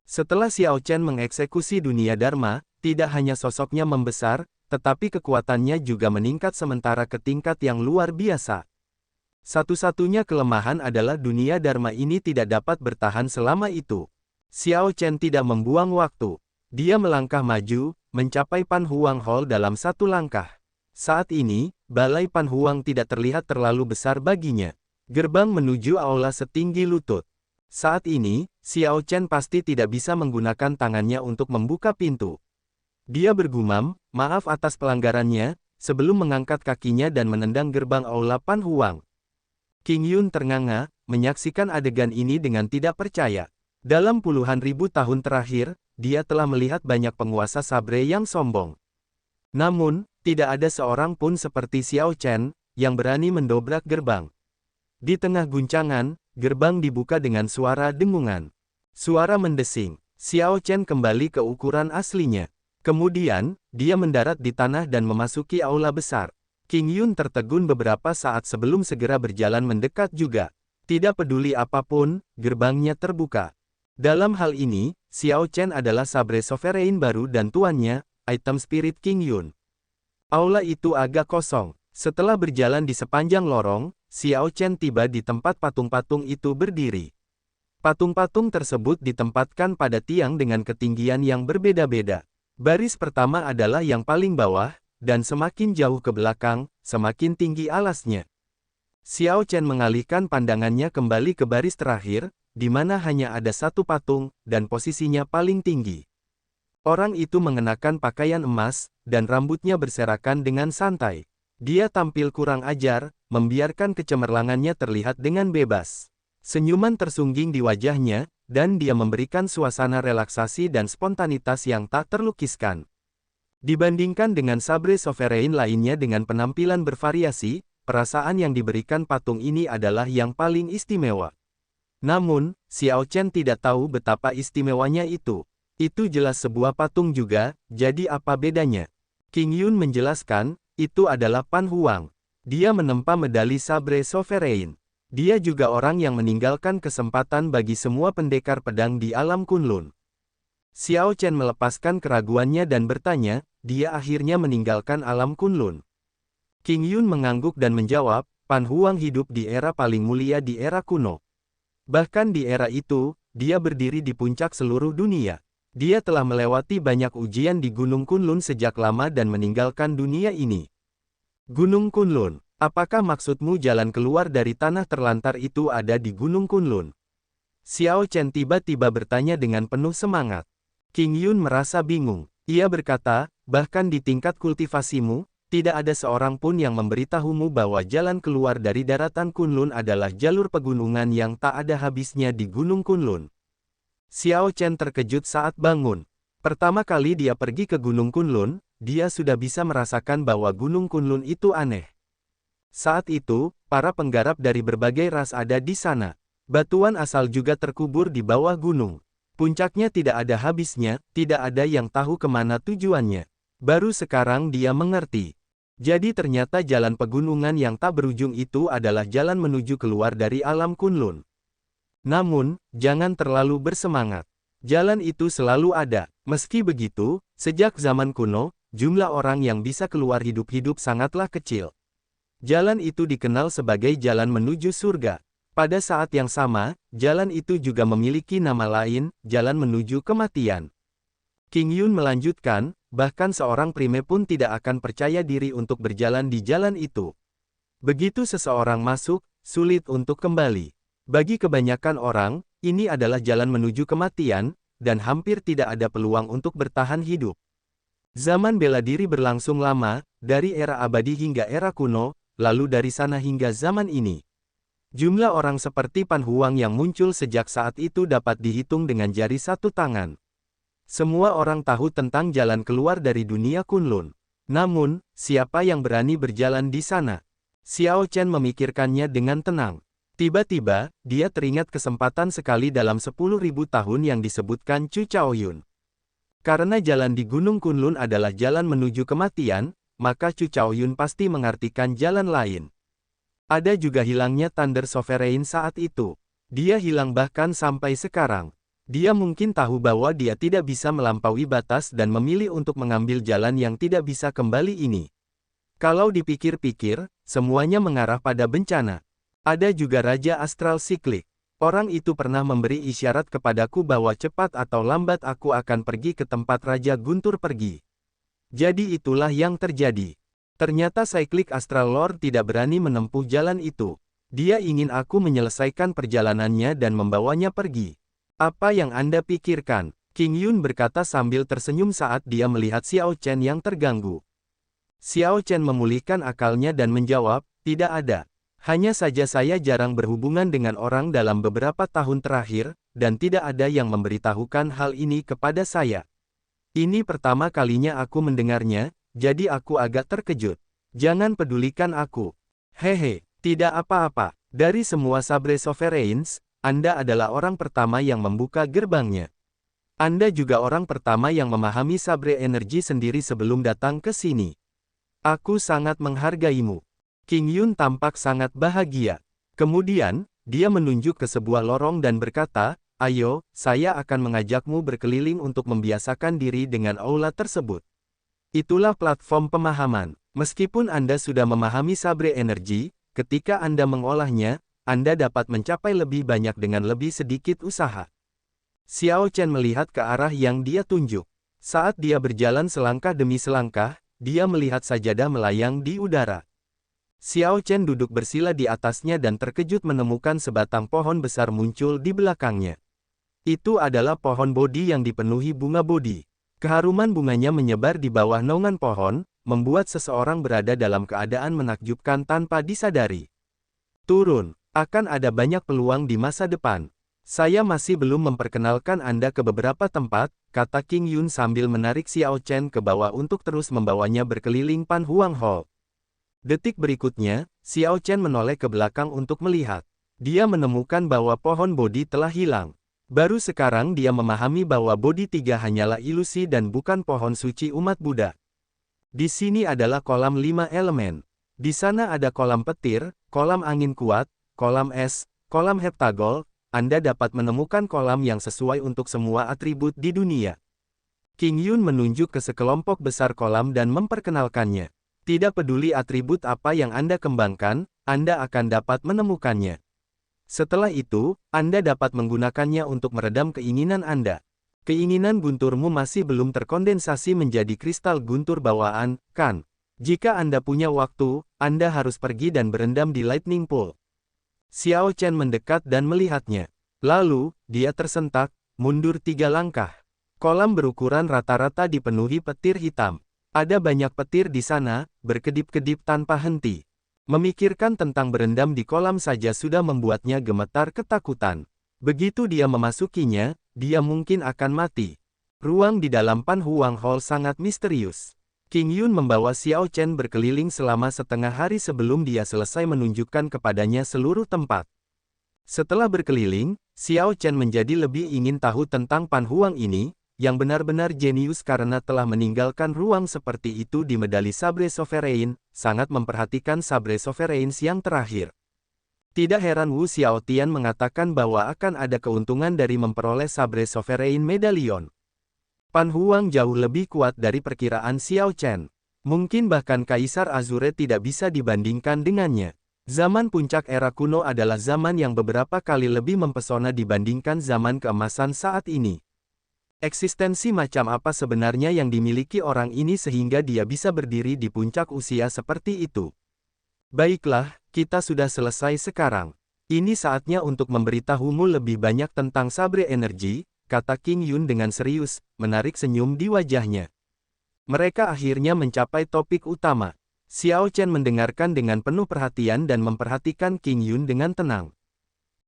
Setelah Xiao Chen mengeksekusi dunia Dharma, tidak hanya sosoknya membesar, tetapi kekuatannya juga meningkat sementara ke tingkat yang luar biasa. Satu-satunya kelemahan adalah dunia Dharma ini tidak dapat bertahan selama itu. Xiao Chen tidak membuang waktu. Dia melangkah maju, mencapai Pan Huang Hall dalam satu langkah. Saat ini, balai Pan Huang tidak terlihat terlalu besar baginya. Gerbang menuju aula setinggi lutut. Saat ini, Xiao Chen pasti tidak bisa menggunakan tangannya untuk membuka pintu. Dia bergumam, maaf atas pelanggarannya, sebelum mengangkat kakinya dan menendang gerbang aula Pan Huang. Qing Yun ternganga, menyaksikan adegan ini dengan tidak percaya. Dalam puluhan ribu tahun terakhir, dia telah melihat banyak penguasa sabre yang sombong. Namun, tidak ada seorang pun seperti Xiao Chen, yang berani mendobrak gerbang. Di tengah guncangan, gerbang dibuka dengan suara dengungan. Suara mendesing. Xiao Chen kembali ke ukuran aslinya. Kemudian, dia mendarat di tanah dan memasuki aula besar. Qing Yun tertegun beberapa saat sebelum segera berjalan mendekat juga. Tidak peduli apapun, gerbangnya terbuka. Dalam hal ini, Xiao Chen adalah sabre sovereign baru dan tuannya, item spirit Qing Yun. Aula itu agak kosong. Setelah berjalan di sepanjang lorong, Xiao Chen tiba di tempat patung-patung itu berdiri. Patung-patung tersebut ditempatkan pada tiang dengan ketinggian yang berbeda-beda. Baris pertama adalah yang paling bawah, dan semakin jauh ke belakang, semakin tinggi alasnya. Xiao Chen mengalihkan pandangannya kembali ke baris terakhir, di mana hanya ada satu patung, dan posisinya paling tinggi. Orang itu mengenakan pakaian emas, dan rambutnya berserakan dengan santai. Dia tampil kurang ajar, membiarkan kecemerlangannya terlihat dengan bebas. Senyuman tersungging di wajahnya, dan dia memberikan suasana relaksasi dan spontanitas yang tak terlukiskan. Dibandingkan dengan sabre sovereign lainnya dengan penampilan bervariasi, perasaan yang diberikan patung ini adalah yang paling istimewa. Namun, Xiao Chen tidak tahu betapa istimewanya itu. Itu jelas sebuah patung juga, jadi apa bedanya? Qing Yun menjelaskan, itu adalah Pan Huang. Dia menempa medali sabre sovereign. Dia juga orang yang meninggalkan kesempatan bagi semua pendekar pedang di alam Kunlun. Xiao Chen melepaskan keraguannya dan bertanya, dia akhirnya meninggalkan alam Kunlun. Qing Yun mengangguk dan menjawab, Pan Huang hidup di era paling mulia di era kuno. Bahkan di era itu, dia berdiri di puncak seluruh dunia. Dia telah melewati banyak ujian di Gunung Kunlun sejak lama dan meninggalkan dunia ini. Gunung Kunlun, apakah maksudmu jalan keluar dari tanah terlantar itu ada di Gunung Kunlun? Xiao Chen tiba-tiba bertanya dengan penuh semangat. Qing Yun merasa bingung. Ia berkata, bahkan di tingkat kultivasimu, tidak ada seorang pun yang memberitahumu bahwa jalan keluar dari daratan Kunlun adalah jalur pegunungan yang tak ada habisnya di Gunung Kunlun. Xiao Chen terkejut saat bangun. Pertama kali dia pergi ke Gunung Kunlun, dia sudah bisa merasakan bahwa Gunung Kunlun itu aneh. Saat itu, para penggarap dari berbagai ras ada di sana. Batuan asal juga terkubur di bawah gunung. Puncaknya tidak ada habisnya, tidak ada yang tahu kemana tujuannya. Baru sekarang dia mengerti. Jadi ternyata jalan pegunungan yang tak berujung itu adalah jalan menuju keluar dari alam Kunlun. Namun, jangan terlalu bersemangat. Jalan itu selalu ada. Meski begitu, sejak zaman kuno, jumlah orang yang bisa keluar hidup-hidup sangatlah kecil. Jalan itu dikenal sebagai jalan menuju surga. Pada saat yang sama, jalan itu juga memiliki nama lain, jalan menuju kematian. Qing Yun melanjutkan, bahkan seorang prime pun tidak akan percaya diri untuk berjalan di jalan itu. Begitu seseorang masuk, sulit untuk kembali. Bagi kebanyakan orang, ini adalah jalan menuju kematian, dan hampir tidak ada peluang untuk bertahan hidup. Zaman bela diri berlangsung lama, dari era abadi hingga era kuno, lalu dari sana hingga zaman ini. Jumlah orang seperti Pan Huang yang muncul sejak saat itu dapat dihitung dengan jari satu tangan. Semua orang tahu tentang jalan keluar dari dunia Kunlun. Namun, siapa yang berani berjalan di sana? Xiao Chen memikirkannya dengan tenang. Tiba-tiba, dia teringat kesempatan sekali dalam 10.000 tahun yang disebutkan Chu Chaoyun. Karena jalan di Gunung Kunlun adalah jalan menuju kematian, maka Chu Chaoyun pasti mengartikan jalan lain. Ada juga hilangnya Thunder Sovereign saat itu. Dia hilang bahkan sampai sekarang. Dia mungkin tahu bahwa dia tidak bisa melampaui batas dan memilih untuk mengambil jalan yang tidak bisa kembali ini. Kalau dipikir-pikir, semuanya mengarah pada bencana. Ada juga Raja Astral Siklik. Orang itu pernah memberi isyarat kepadaku bahwa cepat atau lambat aku akan pergi ke tempat Raja Guntur pergi. Jadi itulah yang terjadi. Ternyata Cyclic Astral Lord tidak berani menempuh jalan itu. Dia ingin aku menyelesaikan perjalanannya dan membawanya pergi. Apa yang Anda pikirkan? King Yun berkata sambil tersenyum saat dia melihat Xiao Chen yang terganggu. Xiao Chen memulihkan akalnya dan menjawab, tidak ada. Hanya saja saya jarang berhubungan dengan orang dalam beberapa tahun terakhir, dan tidak ada yang memberitahukan hal ini kepada saya. Ini pertama kalinya aku mendengarnya, jadi aku agak terkejut. Jangan pedulikan aku. Hehe, tidak apa-apa. Dari semua Sabre Sovereigns, Anda adalah orang pertama yang membuka gerbangnya. Anda juga orang pertama yang memahami Sabre energi sendiri sebelum datang ke sini. Aku sangat menghargaimu. King Yun tampak sangat bahagia. Kemudian, dia menunjuk ke sebuah lorong dan berkata, ayo, saya akan mengajakmu berkeliling untuk membiasakan diri dengan aula tersebut. Itulah platform pemahaman. Meskipun Anda sudah memahami Sabre energi, ketika Anda mengolahnya, Anda dapat mencapai lebih banyak dengan lebih sedikit usaha. Xiao Chen melihat ke arah yang dia tunjuk. Saat dia berjalan selangkah demi selangkah, dia melihat sajadah melayang di udara. Xiao Chen duduk bersila di atasnya dan terkejut menemukan sebatang pohon besar muncul di belakangnya. Itu adalah pohon bodi yang dipenuhi bunga bodi. Keharuman bunganya menyebar di bawah naungan pohon, membuat seseorang berada dalam keadaan menakjubkan tanpa disadari. Turun. Akan ada banyak peluang di masa depan. Saya masih belum memperkenalkan Anda ke beberapa tempat, kata King Yun sambil menarik Xiao Chen ke bawah untuk terus membawanya berkeliling Pan Huang Hall. Detik berikutnya, Xiao Chen menoleh ke belakang untuk melihat. Dia menemukan bahwa pohon bodi telah hilang. Baru sekarang dia memahami bahwa bodi tiga hanyalah ilusi dan bukan pohon suci umat Buddha. Di sini adalah kolam 5 elemen. Di sana ada kolam petir, kolam angin kuat, kolam es, kolam heptagol. Anda dapat menemukan kolam yang sesuai untuk semua atribut di dunia. King Yun menunjuk ke sekelompok besar kolam dan memperkenalkannya. Tidak peduli atribut apa yang Anda kembangkan, Anda akan dapat menemukannya. Setelah itu, Anda dapat menggunakannya untuk meredam keinginan Anda. Keinginan gunturmu masih belum terkondensasi menjadi kristal guntur bawaan, kan? Jika Anda punya waktu, Anda harus pergi dan berendam di Lightning Pool. Xiao Chen mendekat dan melihatnya. Lalu, dia tersentak, mundur 3 langkah. Kolam berukuran rata-rata dipenuhi petir hitam. Ada banyak petir di sana, berkedip-kedip tanpa henti. Memikirkan tentang berendam di kolam saja sudah membuatnya gemetar ketakutan. Begitu dia memasukinya, dia mungkin akan mati. Ruang di dalam Pan Huang Hall sangat misterius. King Yun membawa Xiao Chen berkeliling selama setengah hari sebelum dia selesai menunjukkan kepadanya seluruh tempat. Setelah berkeliling, Xiao Chen menjadi lebih ingin tahu tentang Pan Huang ini, yang benar-benar jenius karena telah meninggalkan ruang seperti itu di medali Sabre Sovereign, sangat memperhatikan Sabre Sovereigns yang terakhir. Tidak heran Wu Xiaotian mengatakan bahwa akan ada keuntungan dari memperoleh Sabre Sovereign Medallion. Pan Huang jauh lebih kuat dari perkiraan Xiao Chen. Mungkin bahkan Kaisar Azure tidak bisa dibandingkan dengannya. Zaman puncak era kuno adalah zaman yang beberapa kali lebih mempesona dibandingkan zaman keemasan saat ini. Eksistensi macam apa sebenarnya yang dimiliki orang ini sehingga dia bisa berdiri di puncak usia seperti itu? Baiklah, kita sudah selesai sekarang. Ini saatnya untuk memberitahumu lebih banyak tentang Sabre energi, kata King Yun dengan serius, menarik senyum di wajahnya. Mereka akhirnya mencapai topik utama. Xiao Chen mendengarkan dengan penuh perhatian dan memperhatikan King Yun dengan tenang.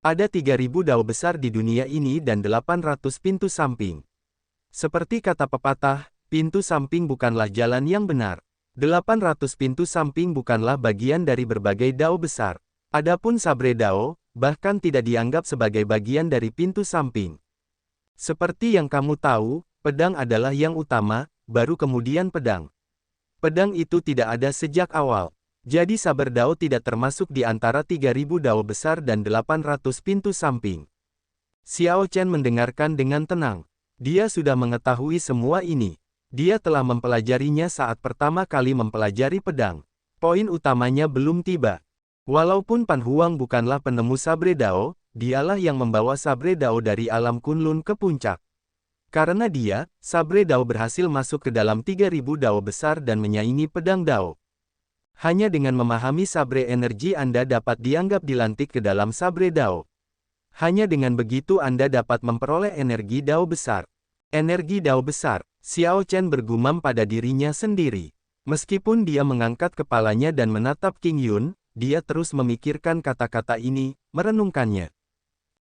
Ada 3.000 dao besar di dunia ini dan 800 pintu samping. Seperti kata pepatah, pintu samping bukanlah jalan yang benar. 800 pintu samping bukanlah bagian dari berbagai dao besar. Adapun Sabre Dao, bahkan tidak dianggap sebagai bagian dari pintu samping. Seperti yang kamu tahu, pedang adalah yang utama, baru kemudian pedang. Pedang itu tidak ada sejak awal. Jadi Sabre Dao tidak termasuk di antara 3.000 dao besar dan 800 pintu samping. Xiao Chen mendengarkan dengan tenang. Dia sudah mengetahui semua ini. Dia telah mempelajarinya saat pertama kali mempelajari pedang. Poin utamanya belum tiba. Walaupun Pan Huang bukanlah penemu Sabre Dao, dialah yang membawa Sabre Dao dari alam Kunlun ke puncak. Karena dia, Sabre Dao berhasil masuk ke dalam 3000 Dao besar dan menyaingi pedang Dao. Hanya dengan memahami Sabre energi Anda dapat dianggap dilantik ke dalam Sabre Dao. Hanya dengan begitu Anda dapat memperoleh energi Dao besar. Energi Dao besar, Xiao Chen bergumam pada dirinya sendiri. Meskipun dia mengangkat kepalanya dan menatap King Yun, dia terus memikirkan kata-kata ini, merenungkannya.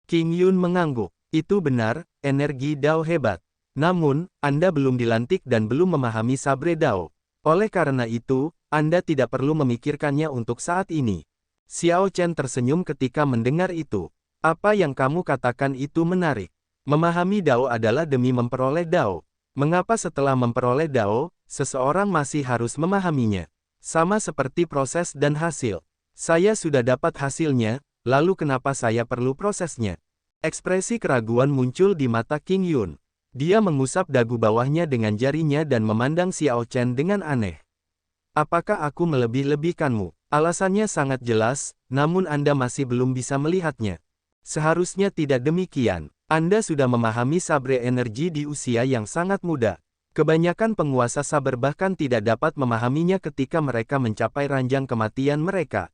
King Yun mengangguk. Itu benar, energi Dao hebat. Namun, Anda belum dilantik dan belum memahami Sabre Dao. Oleh karena itu, Anda tidak perlu memikirkannya untuk saat ini. Xiao Chen tersenyum ketika mendengar itu. Apa yang kamu katakan itu menarik. Memahami Dao adalah demi memperoleh Dao. Mengapa setelah memperoleh Dao, seseorang masih harus memahaminya? Sama seperti proses dan hasil. Saya sudah dapat hasilnya, lalu kenapa saya perlu prosesnya? Ekspresi keraguan muncul di mata King Yun. Dia mengusap dagu bawahnya dengan jarinya dan memandang Xiao Chen dengan aneh. Apakah aku melebih-lebihkanmu? Alasannya sangat jelas, namun Anda masih belum bisa melihatnya. Seharusnya tidak demikian. Anda sudah memahami sabre energi di usia yang sangat muda. Kebanyakan penguasa saber bahkan tidak dapat memahaminya ketika mereka mencapai ranjang kematian mereka.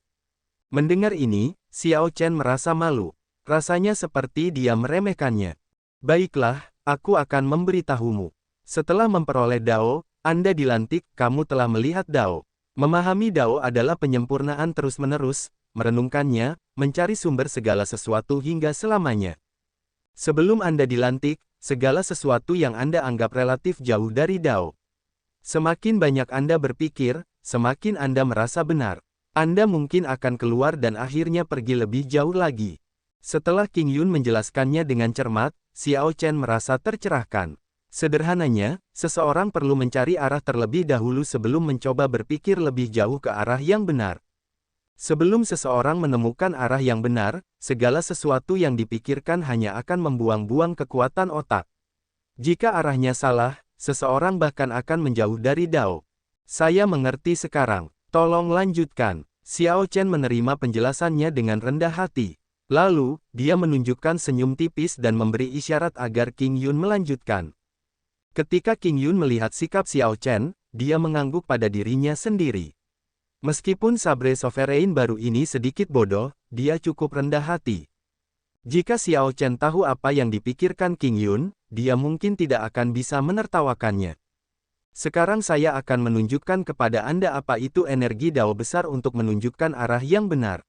Mendengar ini, Xiao Chen merasa malu. Rasanya seperti dia meremehkannya. Baiklah, aku akan memberitahumu. Setelah memperoleh Dao, Anda dilantik, kamu telah melihat Dao. Memahami Dao adalah penyempurnaan terus-menerus, merenungkannya, mencari sumber segala sesuatu hingga selamanya. Sebelum Anda dilantik, segala sesuatu yang Anda anggap relatif jauh dari Dao. Semakin banyak Anda berpikir, semakin Anda merasa benar. Anda mungkin akan keluar dan akhirnya pergi lebih jauh lagi. Setelah King Yun menjelaskannya dengan cermat, Xiao Chen merasa tercerahkan. Sederhananya, seseorang perlu mencari arah terlebih dahulu sebelum mencoba berpikir lebih jauh ke arah yang benar. Sebelum seseorang menemukan arah yang benar, segala sesuatu yang dipikirkan hanya akan membuang-buang kekuatan otak. Jika arahnya salah, seseorang bahkan akan menjauh dari Dao. Saya mengerti sekarang. Tolong lanjutkan. Xiao Chen menerima penjelasannya dengan rendah hati. Lalu, dia menunjukkan senyum tipis dan memberi isyarat agar King Yun melanjutkan. Ketika King Yun melihat sikap Xiao Chen, dia mengangguk pada dirinya sendiri. Meskipun sabre sovereign baru ini sedikit bodoh, dia cukup rendah hati. Jika Xiao Chen tahu apa yang dipikirkan King Yun, dia mungkin tidak akan bisa menertawakannya. Sekarang saya akan menunjukkan kepada Anda apa itu energi Dao besar untuk menunjukkan arah yang benar.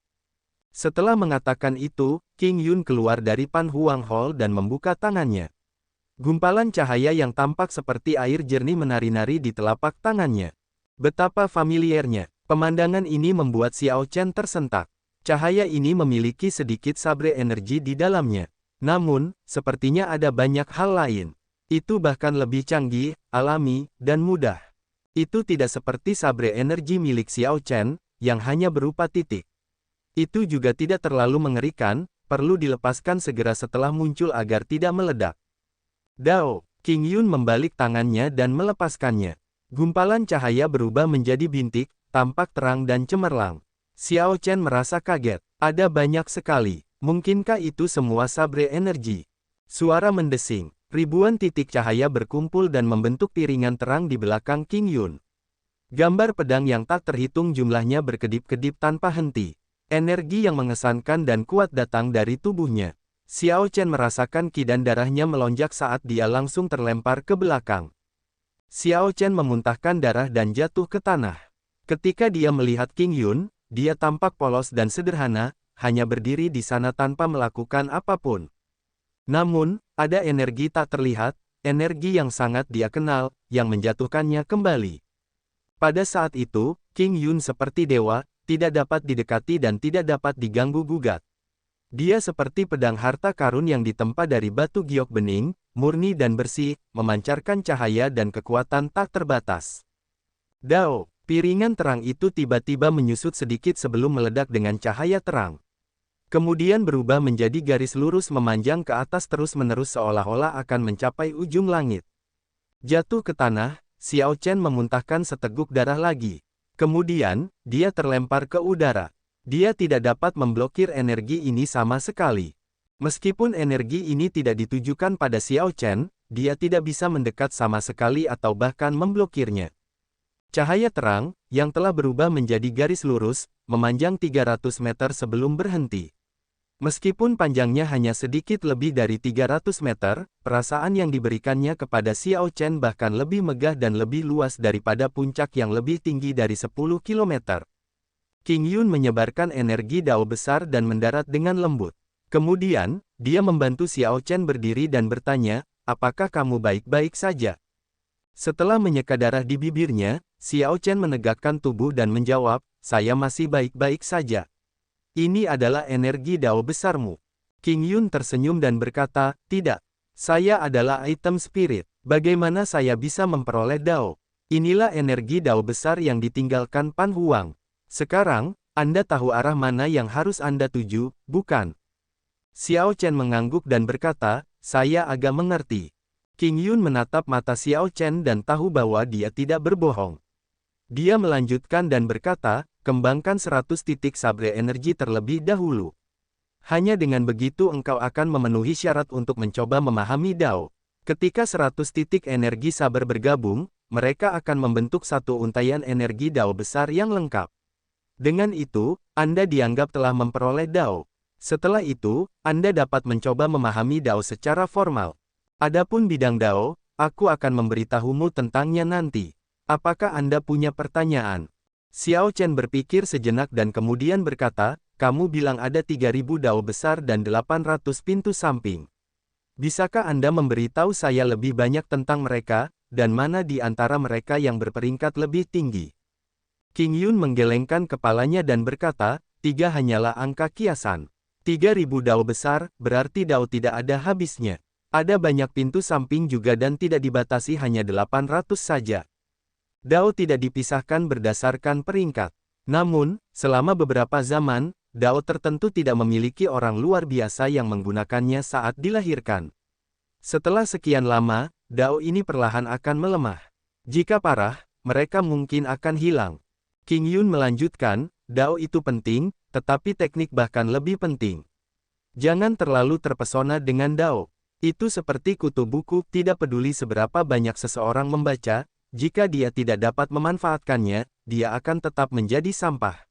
Setelah mengatakan itu, King Yun keluar dari Pan Huang Hall dan membuka tangannya. Gumpalan cahaya yang tampak seperti air jernih menari-nari di telapak tangannya. Betapa familiarnya. Pemandangan ini membuat Xiao Chen tersentak. Cahaya ini memiliki sedikit sabre energi di dalamnya. Namun, sepertinya ada banyak hal lain. Itu bahkan lebih canggih, alami, dan mudah. Itu tidak seperti sabre energi milik Xiao Chen, yang hanya berupa titik. Itu juga tidak terlalu mengerikan, perlu dilepaskan segera setelah muncul agar tidak meledak. Dao, King Yun membalik tangannya dan melepaskannya. Gumpalan cahaya berubah menjadi bintik, tampak terang dan cemerlang. Xiao Chen merasa kaget. Ada banyak sekali. Mungkinkah itu semua sabre energi? Suara mendesing. Ribuan titik cahaya berkumpul dan membentuk piringan terang di belakang King Yun. Gambar pedang yang tak terhitung jumlahnya berkedip-kedip tanpa henti. Energi yang mengesankan dan kuat datang dari tubuhnya. Xiao Chen merasakan ki dan darahnya melonjak saat dia langsung terlempar ke belakang. Xiao Chen memuntahkan darah dan jatuh ke tanah. Ketika dia melihat King Yun, dia tampak polos dan sederhana, hanya berdiri di sana tanpa melakukan apapun. Namun, ada energi tak terlihat, energi yang sangat dia kenal, yang menjatuhkannya kembali. Pada saat itu, King Yun seperti dewa, tidak dapat didekati dan tidak dapat diganggu-gugat. Dia seperti pedang harta karun yang ditempa dari batu giok bening, murni dan bersih, memancarkan cahaya dan kekuatan tak terbatas. Dao, piringan terang itu tiba-tiba menyusut sedikit sebelum meledak dengan cahaya terang. Kemudian berubah menjadi garis lurus memanjang ke atas terus-menerus seolah-olah akan mencapai ujung langit. Jatuh ke tanah, Xiao Chen memuntahkan seteguk darah lagi. Kemudian, dia terlempar ke udara. Dia tidak dapat memblokir energi ini sama sekali. Meskipun energi ini tidak ditujukan pada Xiao Chen, dia tidak bisa mendekat sama sekali atau bahkan memblokirnya. Cahaya terang, yang telah berubah menjadi garis lurus, memanjang 300 meter sebelum berhenti. Meskipun panjangnya hanya sedikit lebih dari 300 meter, perasaan yang diberikannya kepada Xiao Chen bahkan lebih megah dan lebih luas daripada puncak yang lebih tinggi dari 10 km. King Yun menyebarkan energi dao besar dan mendarat dengan lembut. Kemudian, dia membantu Xiao Chen berdiri dan bertanya, "Apakah kamu baik-baik saja?" Setelah menyeka darah di bibirnya, Xiao Chen menegakkan tubuh dan menjawab, "Saya masih baik-baik saja. Ini adalah energi dao besarmu." King Yun tersenyum dan berkata, "Tidak. Saya adalah item spirit. Bagaimana saya bisa memperoleh dao? Inilah energi dao besar yang ditinggalkan Pan Huang. Sekarang, Anda tahu arah mana yang harus Anda tuju, bukan?" Xiao Chen mengangguk dan berkata, "Saya agak mengerti." King Yun menatap mata Xiao Chen dan tahu bahwa dia tidak berbohong. Dia melanjutkan dan berkata, "Kembangkan 100 titik sabre energi terlebih dahulu. Hanya dengan begitu engkau akan memenuhi syarat untuk mencoba memahami Dao. Ketika 100 titik energi sabar bergabung, mereka akan membentuk satu untaian energi Dao besar yang lengkap. Dengan itu, Anda dianggap telah memperoleh Dao. Setelah itu, Anda dapat mencoba memahami Dao secara formal. Adapun bidang Dao, aku akan memberitahumu tentangnya nanti. Apakah Anda punya pertanyaan?" Xiao Chen berpikir sejenak dan kemudian berkata, "Kamu bilang ada 3.000 dao besar dan 800 pintu samping. Bisakah Anda memberitahu saya lebih banyak tentang mereka, dan mana di antara mereka yang berperingkat lebih tinggi?" King Yun menggelengkan kepalanya dan berkata, "3 hanyalah angka kiasan. 3.000 dao besar, berarti dao tidak ada habisnya. Ada banyak pintu samping juga dan tidak dibatasi hanya 800 saja. Dao tidak dipisahkan berdasarkan peringkat. Namun, selama beberapa zaman, Dao tertentu tidak memiliki orang luar biasa yang menggunakannya saat dilahirkan. Setelah sekian lama, Dao ini perlahan akan melemah. Jika parah, mereka mungkin akan hilang." King Yun melanjutkan, "Dao itu penting, tetapi teknik bahkan lebih penting. Jangan terlalu terpesona dengan Dao. Itu seperti kutu buku, tidak peduli seberapa banyak seseorang membaca, jika dia tidak dapat memanfaatkannya, dia akan tetap menjadi sampah."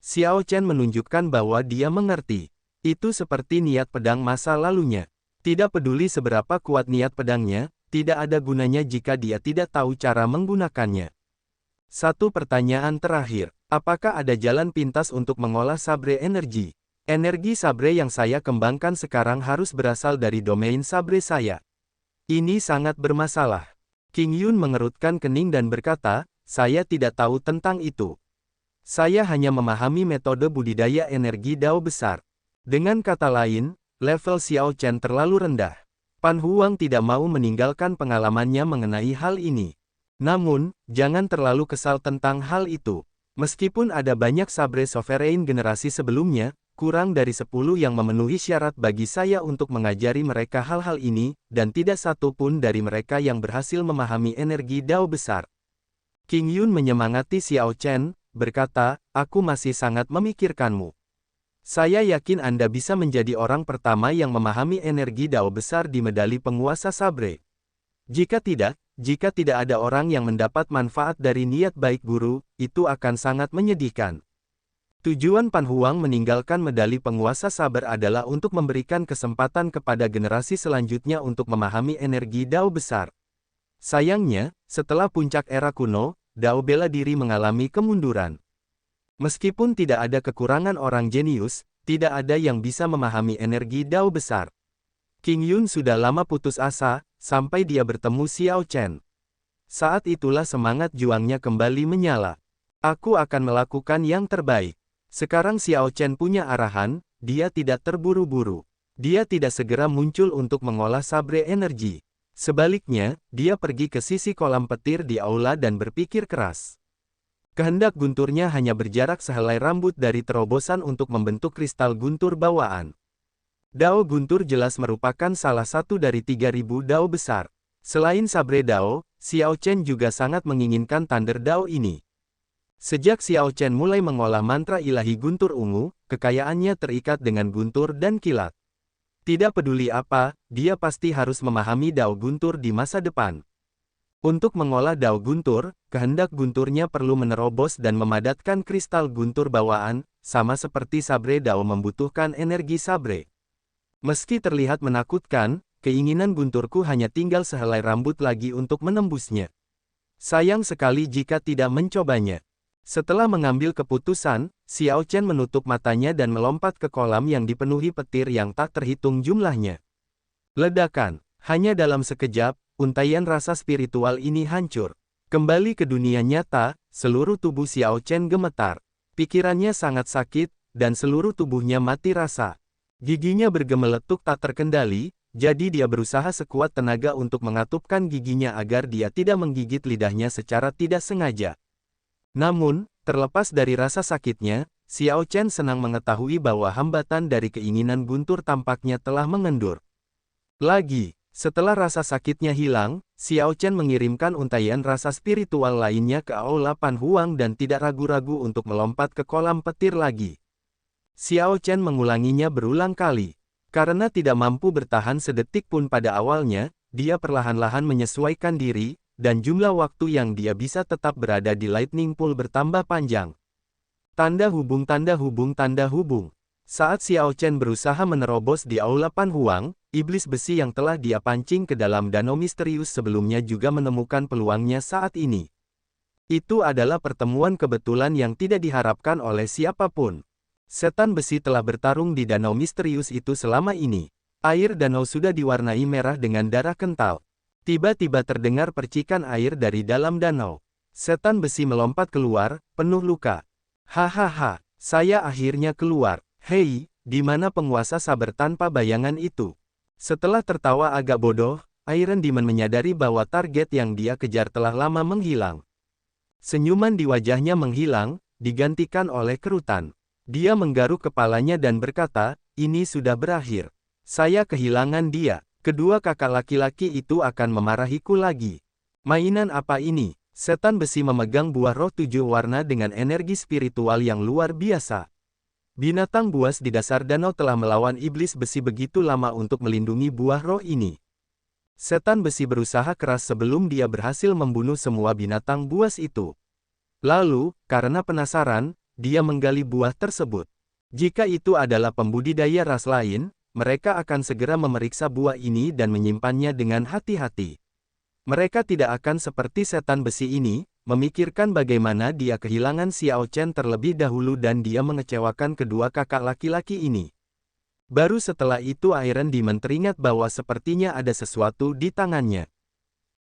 Xiao Chen menunjukkan bahwa dia mengerti. Itu seperti niat pedang masa lalunya. Tidak peduli seberapa kuat niat pedangnya, tidak ada gunanya jika dia tidak tahu cara menggunakannya. Satu pertanyaan terakhir, apakah ada jalan pintas untuk mengolah sabre energi? Energi sabre yang saya kembangkan sekarang harus berasal dari domain sabre saya. Ini sangat bermasalah. King Yun mengerutkan kening dan berkata, "Saya tidak tahu tentang itu. Saya hanya memahami metode budidaya energi dao besar." Dengan kata lain, level Xiao Chen terlalu rendah. Pan Huang tidak mau meninggalkan pengalamannya mengenai hal ini. Namun, jangan terlalu kesal tentang hal itu. Meskipun ada banyak sabre sovereign generasi sebelumnya, kurang dari 10 yang memenuhi syarat bagi saya untuk mengajari mereka hal-hal ini, dan tidak satu pun dari mereka yang berhasil memahami energi dao besar. King Yun menyemangati Xiao Chen, berkata, "Aku masih sangat memikirkanmu. Saya yakin Anda bisa menjadi orang pertama yang memahami energi dao besar di medali penguasa sabre. Jika tidak ada orang yang mendapat manfaat dari niat baik guru, itu akan sangat menyedihkan." Tujuan Pan Huang meninggalkan medali penguasa sabar adalah untuk memberikan kesempatan kepada generasi selanjutnya untuk memahami energi dao besar. Sayangnya, setelah puncak era kuno, dao bela diri mengalami kemunduran. Meskipun tidak ada kekurangan orang jenius, tidak ada yang bisa memahami energi dao besar. King Yun sudah lama putus asa, sampai dia bertemu Xiao Chen. Saat itulah semangat juangnya kembali menyala. "Aku akan melakukan yang terbaik." Sekarang Xiao Chen punya arahan, dia tidak terburu-buru. Dia tidak segera muncul untuk mengolah sabre energi. Sebaliknya, dia pergi ke sisi kolam petir di aula dan berpikir keras. Kehendak gunturnya hanya berjarak sehelai rambut dari terobosan untuk membentuk kristal guntur bawaan. Dao guntur jelas merupakan salah satu dari 3.000 dao besar. Selain sabre dao, Xiao Chen juga sangat menginginkan Thunder Dao ini. Sejak Xiao Chen mulai mengolah mantra ilahi guntur ungu, kekayaannya terikat dengan guntur dan kilat. Tidak peduli apa, dia pasti harus memahami dao guntur di masa depan. Untuk mengolah dao guntur, kehendak gunturnya perlu menerobos dan memadatkan kristal guntur bawaan, sama seperti sabre dao membutuhkan energi sabre. Meski terlihat menakutkan, keinginan gunturku hanya tinggal sehelai rambut lagi untuk menembusnya. Sayang sekali jika tidak mencobanya. Setelah mengambil keputusan, Xiao Chen menutup matanya dan melompat ke kolam yang dipenuhi petir yang tak terhitung jumlahnya. Ledakan. Hanya dalam sekejap, untaian rasa spiritual ini hancur. Kembali ke dunia nyata, seluruh tubuh Xiao Chen gemetar. Pikirannya sangat sakit, dan seluruh tubuhnya mati rasa. Giginya bergemeletuk tak terkendali, jadi dia berusaha sekuat tenaga untuk mengatupkan giginya agar dia tidak menggigit lidahnya secara tidak sengaja. Namun, terlepas dari rasa sakitnya, Xiao Chen senang mengetahui bahwa hambatan dari keinginan guntur tampaknya telah mengendur. Lagi. Setelah rasa sakitnya hilang, Xiao Chen mengirimkan untaian rasa spiritual lainnya ke Aula Pan Huang dan tidak ragu-ragu untuk melompat ke kolam petir lagi. Xiao Chen mengulanginya berulang kali. Karena tidak mampu bertahan sedetik pun pada awalnya, dia perlahan-lahan menyesuaikan diri, dan jumlah waktu yang dia bisa tetap berada di Lightning Pool bertambah panjang. Tanda hubung tanda hubung tanda hubung. Saat Xiao Chen berusaha menerobos di Aula Pan Huang, iblis besi yang telah dia pancing ke dalam danau misterius sebelumnya juga menemukan peluangnya saat ini. Itu adalah pertemuan kebetulan yang tidak diharapkan oleh siapapun. Setan besi telah bertarung di danau misterius itu selama ini. Air danau sudah diwarnai merah dengan darah kental. Tiba-tiba terdengar percikan air dari dalam danau. Setan besi melompat keluar, penuh luka. Hahaha, saya akhirnya keluar. Hei, di mana penguasa saber tanpa bayangan itu? Setelah tertawa agak bodoh, Iron Demon menyadari bahwa target yang dia kejar telah lama menghilang. Senyuman di wajahnya menghilang, digantikan oleh kerutan. Dia menggaruk kepalanya dan berkata, ini sudah berakhir. Saya kehilangan dia. Kedua kakak laki-laki itu akan memarahiku lagi. Mainan apa ini? Setan besi memegang buah roh 7 warna dengan energi spiritual yang luar biasa. Binatang buas di dasar danau telah melawan iblis besi begitu lama untuk melindungi buah roh ini. Setan besi berusaha keras sebelum dia berhasil membunuh semua binatang buas itu. Lalu, karena penasaran, dia menggali buah tersebut. Jika itu adalah pembudidaya ras lain, mereka akan segera memeriksa buah ini dan menyimpannya dengan hati-hati. Mereka tidak akan seperti setan besi ini, memikirkan bagaimana dia kehilangan Xiao Chen terlebih dahulu dan dia mengecewakan kedua kakak laki-laki ini. Baru setelah itu Iron Demon teringat bahwa sepertinya ada sesuatu di tangannya.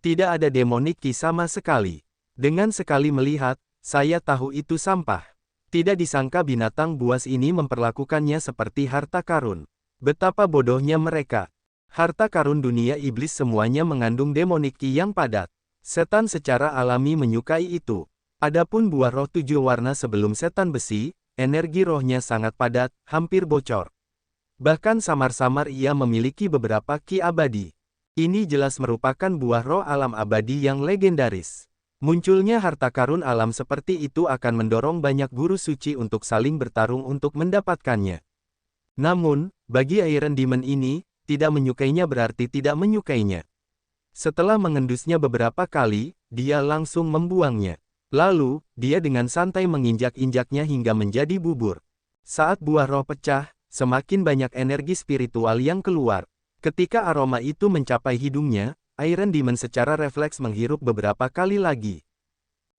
Tidak ada demonic key sama sekali. Dengan sekali melihat, saya tahu itu sampah. Tidak disangka binatang buas ini memperlakukannya seperti harta karun. Betapa bodohnya mereka. Harta karun dunia iblis semuanya mengandung demonic key yang padat. Setan secara alami menyukai itu. Adapun buah roh 7 warna sebelum setan besi, energi rohnya sangat padat, hampir bocor. Bahkan samar-samar ia memiliki beberapa ki abadi. Ini jelas merupakan buah roh alam abadi yang legendaris. Munculnya harta karun alam seperti itu akan mendorong banyak guru suci untuk saling bertarung untuk mendapatkannya. Namun, bagi Iron Demon ini, tidak menyukainya berarti tidak menyukainya. Setelah mengendusnya beberapa kali, dia langsung membuangnya. Lalu, dia dengan santai menginjak-injaknya hingga menjadi bubur. Saat buah roh pecah, semakin banyak energi spiritual yang keluar. Ketika aroma itu mencapai hidungnya, Iron Demon secara refleks menghirup beberapa kali lagi.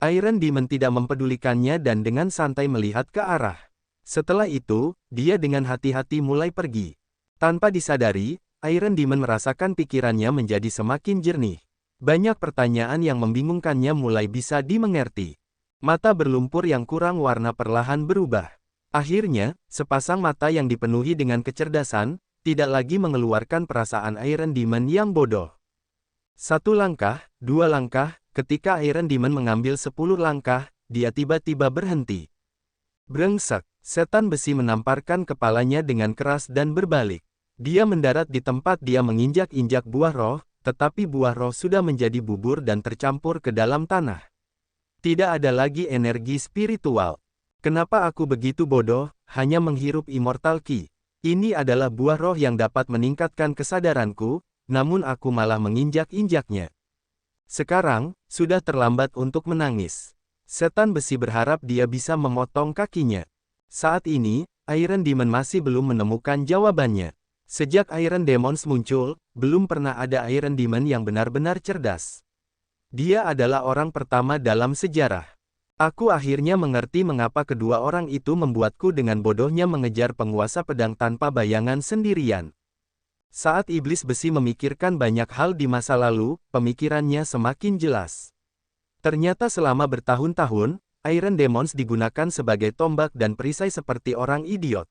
Iron Demon tidak mempedulikannya dan dengan santai melihat ke arah. Setelah itu, dia dengan hati-hati mulai pergi. Tanpa disadari, Iron Demon merasakan pikirannya menjadi semakin jernih. Banyak pertanyaan yang membingungkannya mulai bisa dimengerti. Mata berlumpur yang kurang warna perlahan berubah. Akhirnya, sepasang mata yang dipenuhi dengan kecerdasan, tidak lagi mengeluarkan perasaan Iron Demon yang bodoh. 1 langkah, 2 langkah, ketika Iron Demon mengambil 10 langkah, dia tiba-tiba berhenti. Brengsek, setan besi menamparkan kepalanya dengan keras dan berbalik. Dia mendarat di tempat dia menginjak-injak buah roh, tetapi buah roh sudah menjadi bubur dan tercampur ke dalam tanah. Tidak ada lagi energi spiritual. Kenapa aku begitu bodoh, hanya menghirup immortal ki? Ini adalah buah roh yang dapat meningkatkan kesadaranku, namun aku malah menginjak-injaknya. Sekarang, sudah terlambat untuk menangis. Setan besi berharap dia bisa memotong kakinya. Saat ini, Iron Demon masih belum menemukan jawabannya. Sejak Iron Demons muncul, belum pernah ada Iron Demon yang benar-benar cerdas. Dia adalah orang pertama dalam sejarah. Aku akhirnya mengerti mengapa kedua orang itu membuatku dengan bodohnya mengejar penguasa pedang tanpa bayangan sendirian. Saat iblis besi memikirkan banyak hal di masa lalu, pemikirannya semakin jelas. Ternyata selama bertahun-tahun, Iron Demons digunakan sebagai tombak dan perisai seperti orang idiot.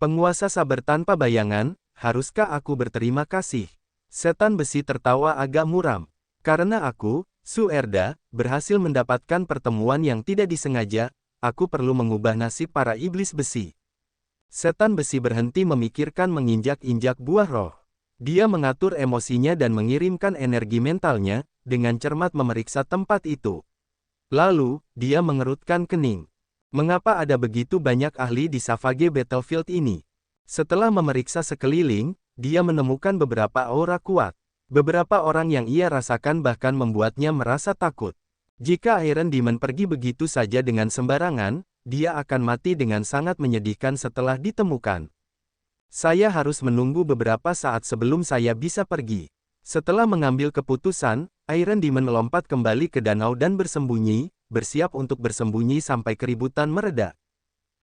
Penguasa sabar tanpa bayangan, haruskah aku berterima kasih? Setan besi tertawa agak muram. Karena aku, Suerda, berhasil mendapatkan pertemuan yang tidak disengaja, aku perlu mengubah nasib para iblis besi. Setan besi berhenti memikirkan menginjak-injak buah roh. Dia mengatur emosinya dan mengirimkan energi mentalnya, dengan cermat memeriksa tempat itu. Lalu, dia mengerutkan kening. Mengapa ada begitu banyak ahli di Savage Battlefield ini? Setelah memeriksa sekeliling, dia menemukan beberapa aura kuat. Beberapa orang yang ia rasakan bahkan membuatnya merasa takut. Jika Iron Demon pergi begitu saja dengan sembarangan, dia akan mati dengan sangat menyedihkan setelah ditemukan. Saya harus menunggu beberapa saat sebelum saya bisa pergi. Setelah mengambil keputusan, Iron Demon melompat kembali ke danau dan bersembunyi, bersiap untuk bersembunyi sampai keributan mereda.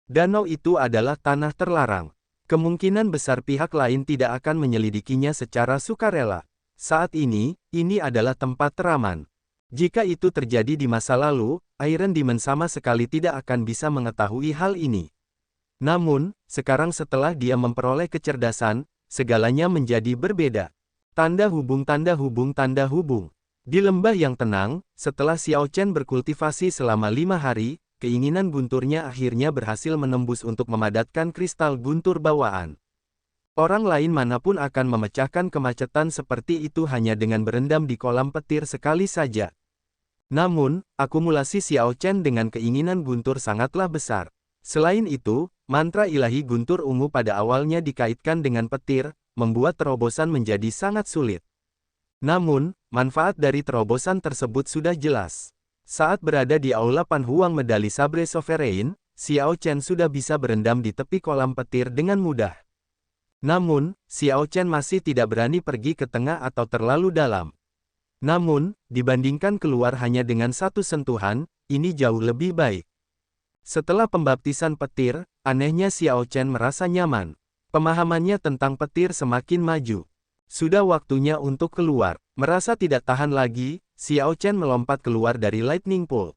Danau itu adalah tanah terlarang. Kemungkinan besar pihak lain tidak akan menyelidikinya secara sukarela. Saat ini adalah tempat teraman. Jika itu terjadi di masa lalu, Iron Demon sama sekali tidak akan bisa mengetahui hal ini. Namun, sekarang setelah dia memperoleh kecerdasan, segalanya menjadi berbeda. Tanda hubung tanda hubung tanda hubung. Di lembah yang tenang, setelah Xiao Chen berkultivasi selama 5 hari, keinginan gunturnya akhirnya berhasil menembus untuk memadatkan kristal guntur bawaan. Orang lain manapun akan memecahkan kemacetan seperti itu hanya dengan berendam di kolam petir sekali saja. Namun, akumulasi Xiao Chen dengan keinginan guntur sangatlah besar. Selain itu, mantra ilahi guntur ungu pada awalnya dikaitkan dengan petir, membuat terobosan menjadi sangat sulit. Namun, manfaat dari terobosan tersebut sudah jelas. Saat berada di Aula Panhuang Medali Sabre Sovereign, Xiao Chen sudah bisa berendam di tepi kolam petir dengan mudah. Namun, Xiao Chen masih tidak berani pergi ke tengah atau terlalu dalam. Namun, dibandingkan keluar hanya dengan satu sentuhan, ini jauh lebih baik. Setelah pembaptisan petir, anehnya Xiao Chen merasa nyaman. Pemahamannya tentang petir semakin maju. Sudah waktunya untuk keluar. Merasa tidak tahan lagi, Xiao Chen melompat keluar dari Lightning Pool.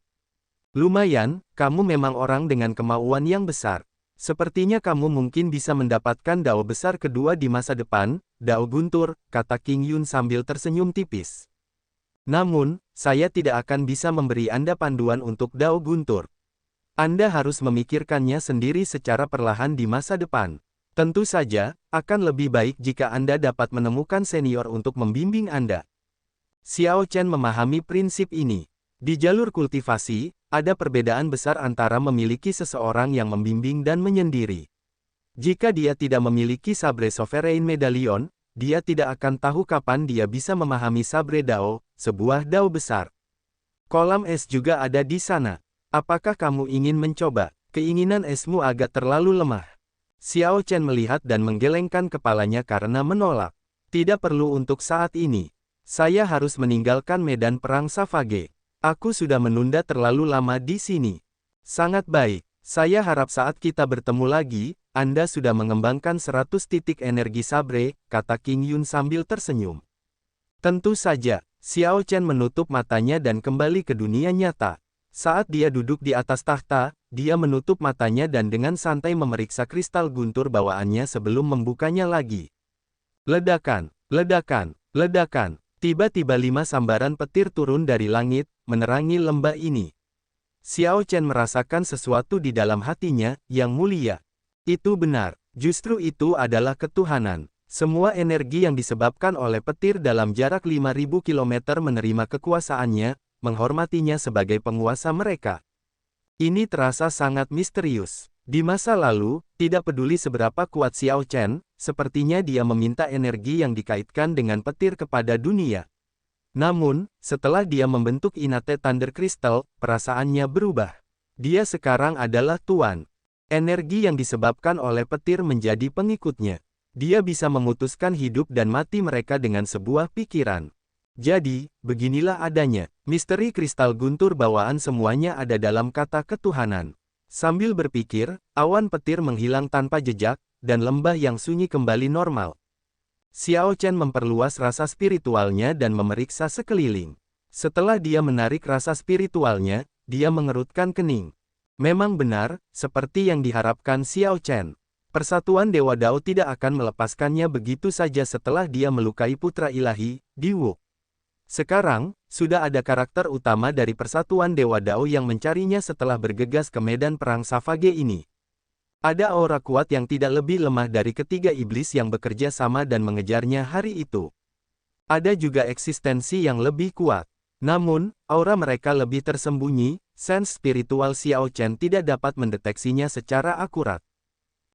Lumayan, kamu memang orang dengan kemauan yang besar. Sepertinya kamu mungkin bisa mendapatkan dao besar kedua di masa depan, dao guntur, kata King Yun sambil tersenyum tipis. Namun, saya tidak akan bisa memberi Anda panduan untuk dao guntur. Anda harus memikirkannya sendiri secara perlahan di masa depan. Tentu saja, akan lebih baik jika Anda dapat menemukan senior untuk membimbing Anda. Xiao Chen memahami prinsip ini. Di jalur kultivasi, ada perbedaan besar antara memiliki seseorang yang membimbing dan menyendiri. Jika dia tidak memiliki Sabre Sovereign Medallion, dia tidak akan tahu kapan dia bisa memahami Sabre Dao, sebuah dao besar. Kolam es juga ada di sana. Apakah kamu ingin mencoba? Keinginan esmu agak terlalu lemah. Xiao Chen melihat dan menggelengkan kepalanya karena menolak. Tidak perlu untuk saat ini. Saya harus meninggalkan medan perang Savage. Aku sudah menunda terlalu lama di sini. Sangat baik. Saya harap saat kita bertemu lagi, Anda sudah mengembangkan 100 titik energi sabre, kata King Yun sambil tersenyum. Tentu saja, Xiao Chen menutup matanya dan kembali ke dunia nyata. Saat dia duduk di atas tahta, dia menutup matanya dan dengan santai memeriksa kristal guntur bawaannya sebelum membukanya lagi. Ledakan, ledakan, ledakan. Tiba-tiba 5 sambaran petir turun dari langit, menerangi lembah ini. Xiao Chen merasakan sesuatu di dalam hatinya, yang mulia. Itu benar, justru itu adalah ketuhanan. Semua energi yang disebabkan oleh petir dalam jarak 5.000 km menerima kekuasaannya, menghormatinya sebagai penguasa mereka. Ini terasa sangat misterius. Di masa lalu, tidak peduli seberapa kuat Xiao Chen, sepertinya dia meminta energi yang dikaitkan dengan petir kepada dunia. Namun, setelah dia membentuk Inate Thunder Crystal, perasaannya berubah. Dia sekarang adalah tuan. Energi yang disebabkan oleh petir menjadi pengikutnya. Dia bisa memutuskan hidup dan mati mereka dengan sebuah pikiran. Jadi, beginilah adanya. Misteri kristal guntur bawaan semuanya ada dalam kata ketuhanan. Sambil berpikir, awan petir menghilang tanpa jejak, dan lembah yang sunyi kembali normal. Xiao Chen memperluas rasa spiritualnya dan memeriksa sekeliling. Setelah dia menarik rasa spiritualnya, dia mengerutkan kening. Memang benar, seperti yang diharapkan Xiao Chen. Persatuan Dewa Dao tidak akan melepaskannya begitu saja setelah dia melukai putra ilahi, Diwu. Sekarang, sudah ada karakter utama dari Persatuan Dewa Dao yang mencarinya setelah bergegas ke medan perang Savage ini. Ada aura kuat yang tidak lebih lemah dari ketiga iblis yang bekerja sama dan mengejarnya hari itu. Ada juga eksistensi yang lebih kuat. Namun, aura mereka lebih tersembunyi, sense spiritual Xiao Chen tidak dapat mendeteksinya secara akurat.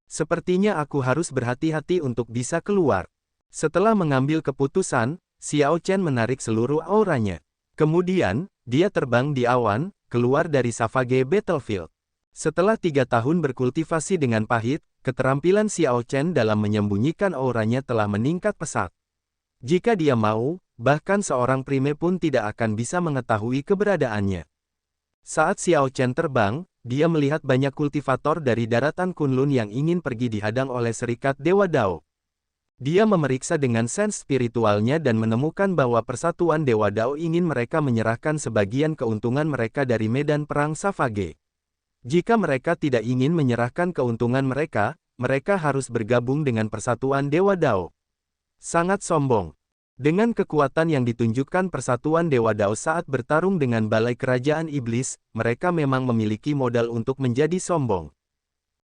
Sepertinya aku harus berhati-hati untuk bisa keluar. Setelah mengambil keputusan, Xiao Chen menarik seluruh auranya. Kemudian, dia terbang di awan, keluar dari Savage Battlefield. Setelah 3 tahun berkultivasi dengan pahit, keterampilan Xiao Chen dalam menyembunyikan auranya telah meningkat pesat. Jika dia mau, bahkan seorang prime pun tidak akan bisa mengetahui keberadaannya. Saat Xiao Chen terbang, dia melihat banyak kultivator dari daratan Kunlun yang ingin pergi dihadang oleh Serikat Dewa Dao. Dia memeriksa dengan sense spiritualnya dan menemukan bahwa Persatuan Dewa Dao ingin mereka menyerahkan sebagian keuntungan mereka dari medan perang Savage. Jika mereka tidak ingin menyerahkan keuntungan mereka, mereka harus bergabung dengan Persatuan Dewa Dao. Sangat sombong. Dengan kekuatan yang ditunjukkan Persatuan Dewa Dao saat bertarung dengan Balai Kerajaan Iblis, mereka memang memiliki modal untuk menjadi sombong.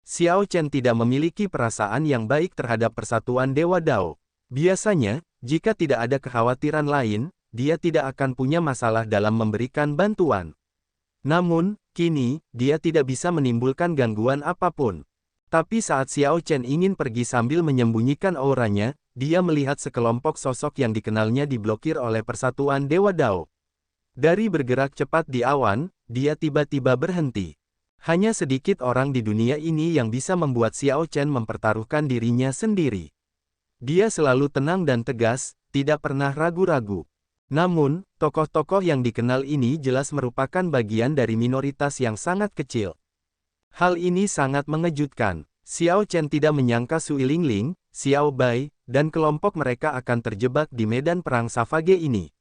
Xiao Chen tidak memiliki perasaan yang baik terhadap Persatuan Dewa Dao. Biasanya, jika tidak ada kekhawatiran lain, dia tidak akan punya masalah dalam memberikan bantuan. Namun, kini, dia tidak bisa menimbulkan gangguan apapun. Tapi saat Xiao Chen ingin pergi sambil menyembunyikan auranya, dia melihat sekelompok sosok yang dikenalnya diblokir oleh Persatuan Dewa Dao. Dari bergerak cepat di awan, dia tiba-tiba berhenti. Hanya sedikit orang di dunia ini yang bisa membuat Xiao Chen mempertaruhkan dirinya sendiri. Dia selalu tenang dan tegas, tidak pernah ragu-ragu. Namun, tokoh-tokoh yang dikenal ini jelas merupakan bagian dari minoritas yang sangat kecil. Hal ini sangat mengejutkan. Xiao Chen tidak menyangka Sui Lingling, Xiao Bai, dan kelompok mereka akan terjebak di medan perang Savage ini.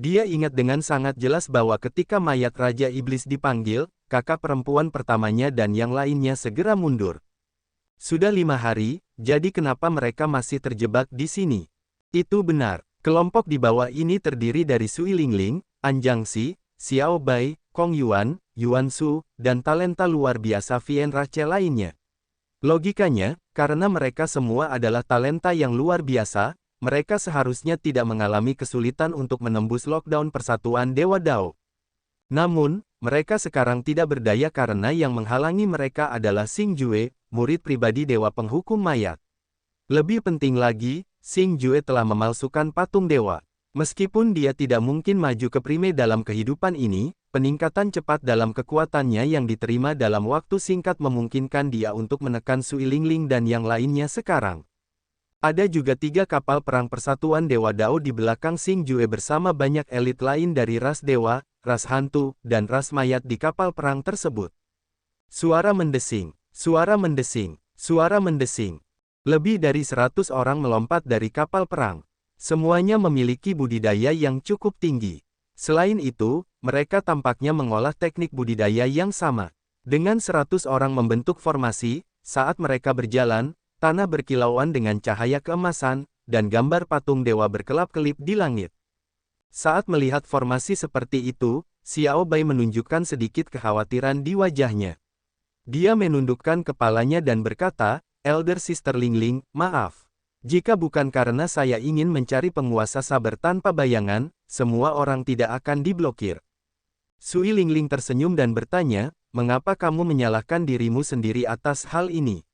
Dia ingat dengan sangat jelas bahwa ketika mayat Raja Iblis dipanggil, kakak perempuan pertamanya dan yang lainnya segera mundur. Sudah 5 hari, jadi kenapa mereka masih terjebak di sini? Itu benar. Kelompok di bawah ini terdiri dari Sui Lingling, An Jiangxi, Xiao Bai, Kong Yuan, Yuan Shu, dan talenta luar biasa Vien Rache lainnya. Logikanya, karena mereka semua adalah talenta yang luar biasa, mereka seharusnya tidak mengalami kesulitan untuk menembus lockdown Persatuan Dewa Dao. Namun, mereka sekarang tidak berdaya karena yang menghalangi mereka adalah Xing Jue, murid pribadi Dewa Penghukum Mayat. Lebih penting lagi, Xing Jue telah memalsukan patung dewa. Meskipun dia tidak mungkin maju ke prime dalam kehidupan ini, peningkatan cepat dalam kekuatannya yang diterima dalam waktu singkat memungkinkan dia untuk menekan Sui Lingling dan yang lainnya sekarang. Ada juga 3 kapal perang Persatuan Dewa Dao di belakang Xing Jue bersama banyak elit lain dari ras dewa, ras hantu, dan ras mayat di kapal perang tersebut. Suara mendesing, suara mendesing, suara mendesing. Lebih dari 100 orang melompat dari kapal perang. Semuanya memiliki budidaya yang cukup tinggi. Selain itu, mereka tampaknya mengolah teknik budidaya yang sama. Dengan 100 orang membentuk formasi, saat mereka berjalan, tanah berkilauan dengan cahaya keemasan, dan gambar patung dewa berkelap-kelip di langit. Saat melihat formasi seperti itu, Xiao Bai menunjukkan sedikit kekhawatiran di wajahnya. Dia menundukkan kepalanya dan berkata, Elder Sister Lingling, maaf. Jika bukan karena saya ingin mencari penguasa sabar tanpa bayangan, semua orang tidak akan diblokir. Sui Lingling tersenyum dan bertanya, mengapa kamu menyalahkan dirimu sendiri atas hal ini?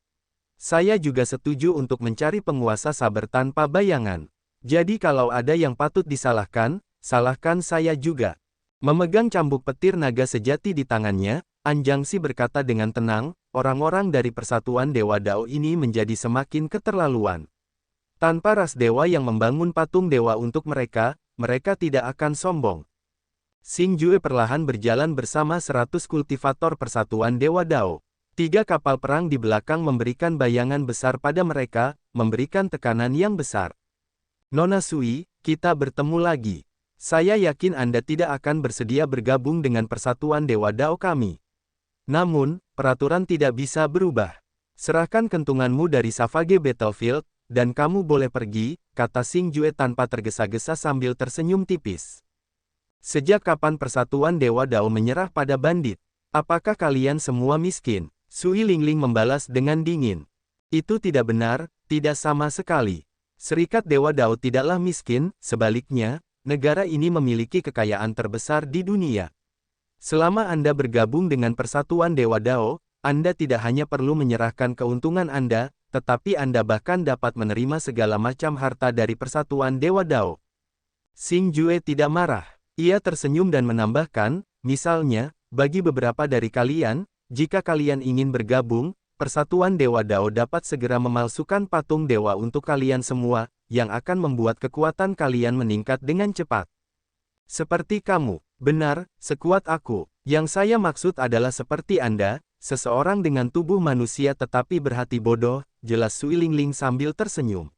Saya juga setuju untuk mencari penguasa sabar tanpa bayangan. Jadi kalau ada yang patut disalahkan, salahkan saya juga. Memegang cambuk petir naga sejati di tangannya, Anjangsi berkata dengan tenang, orang-orang dari Persatuan Dewa Dao ini menjadi semakin keterlaluan. Tanpa ras dewa yang membangun patung dewa untuk mereka, mereka tidak akan sombong. Xing Jue perlahan berjalan bersama 100 kultivator Persatuan Dewa Dao. 3 kapal perang di belakang memberikan bayangan besar pada mereka, memberikan tekanan yang besar. Nona Sui, kita bertemu lagi. Saya yakin Anda tidak akan bersedia bergabung dengan Persatuan Dewa Dao kami. Namun, peraturan tidak bisa berubah. Serahkan kentunganmu dari Savage Battlefield, dan kamu boleh pergi, kata Xing Jue tanpa tergesa-gesa sambil tersenyum tipis. Sejak kapan Persatuan Dewa Dao menyerah pada bandit? Apakah kalian semua miskin? Sui Lingling membalas dengan dingin. Itu tidak benar, tidak sama sekali. Serikat Dewa Dao tidaklah miskin, sebaliknya, negara ini memiliki kekayaan terbesar di dunia. Selama Anda bergabung dengan Persatuan Dewa Dao, Anda tidak hanya perlu menyerahkan keuntungan Anda, tetapi Anda bahkan dapat menerima segala macam harta dari Persatuan Dewa Dao. Xing Jue tidak marah. Ia tersenyum dan menambahkan, misalnya, bagi beberapa dari kalian, jika kalian ingin bergabung, Persatuan Dewa Dao dapat segera memalsukan patung dewa untuk kalian semua, yang akan membuat kekuatan kalian meningkat dengan cepat. Seperti kamu, benar, sekuat aku. Yang saya maksud adalah seperti Anda, seseorang dengan tubuh manusia tetapi berhati bodoh, jelas Sui Lingling sambil tersenyum.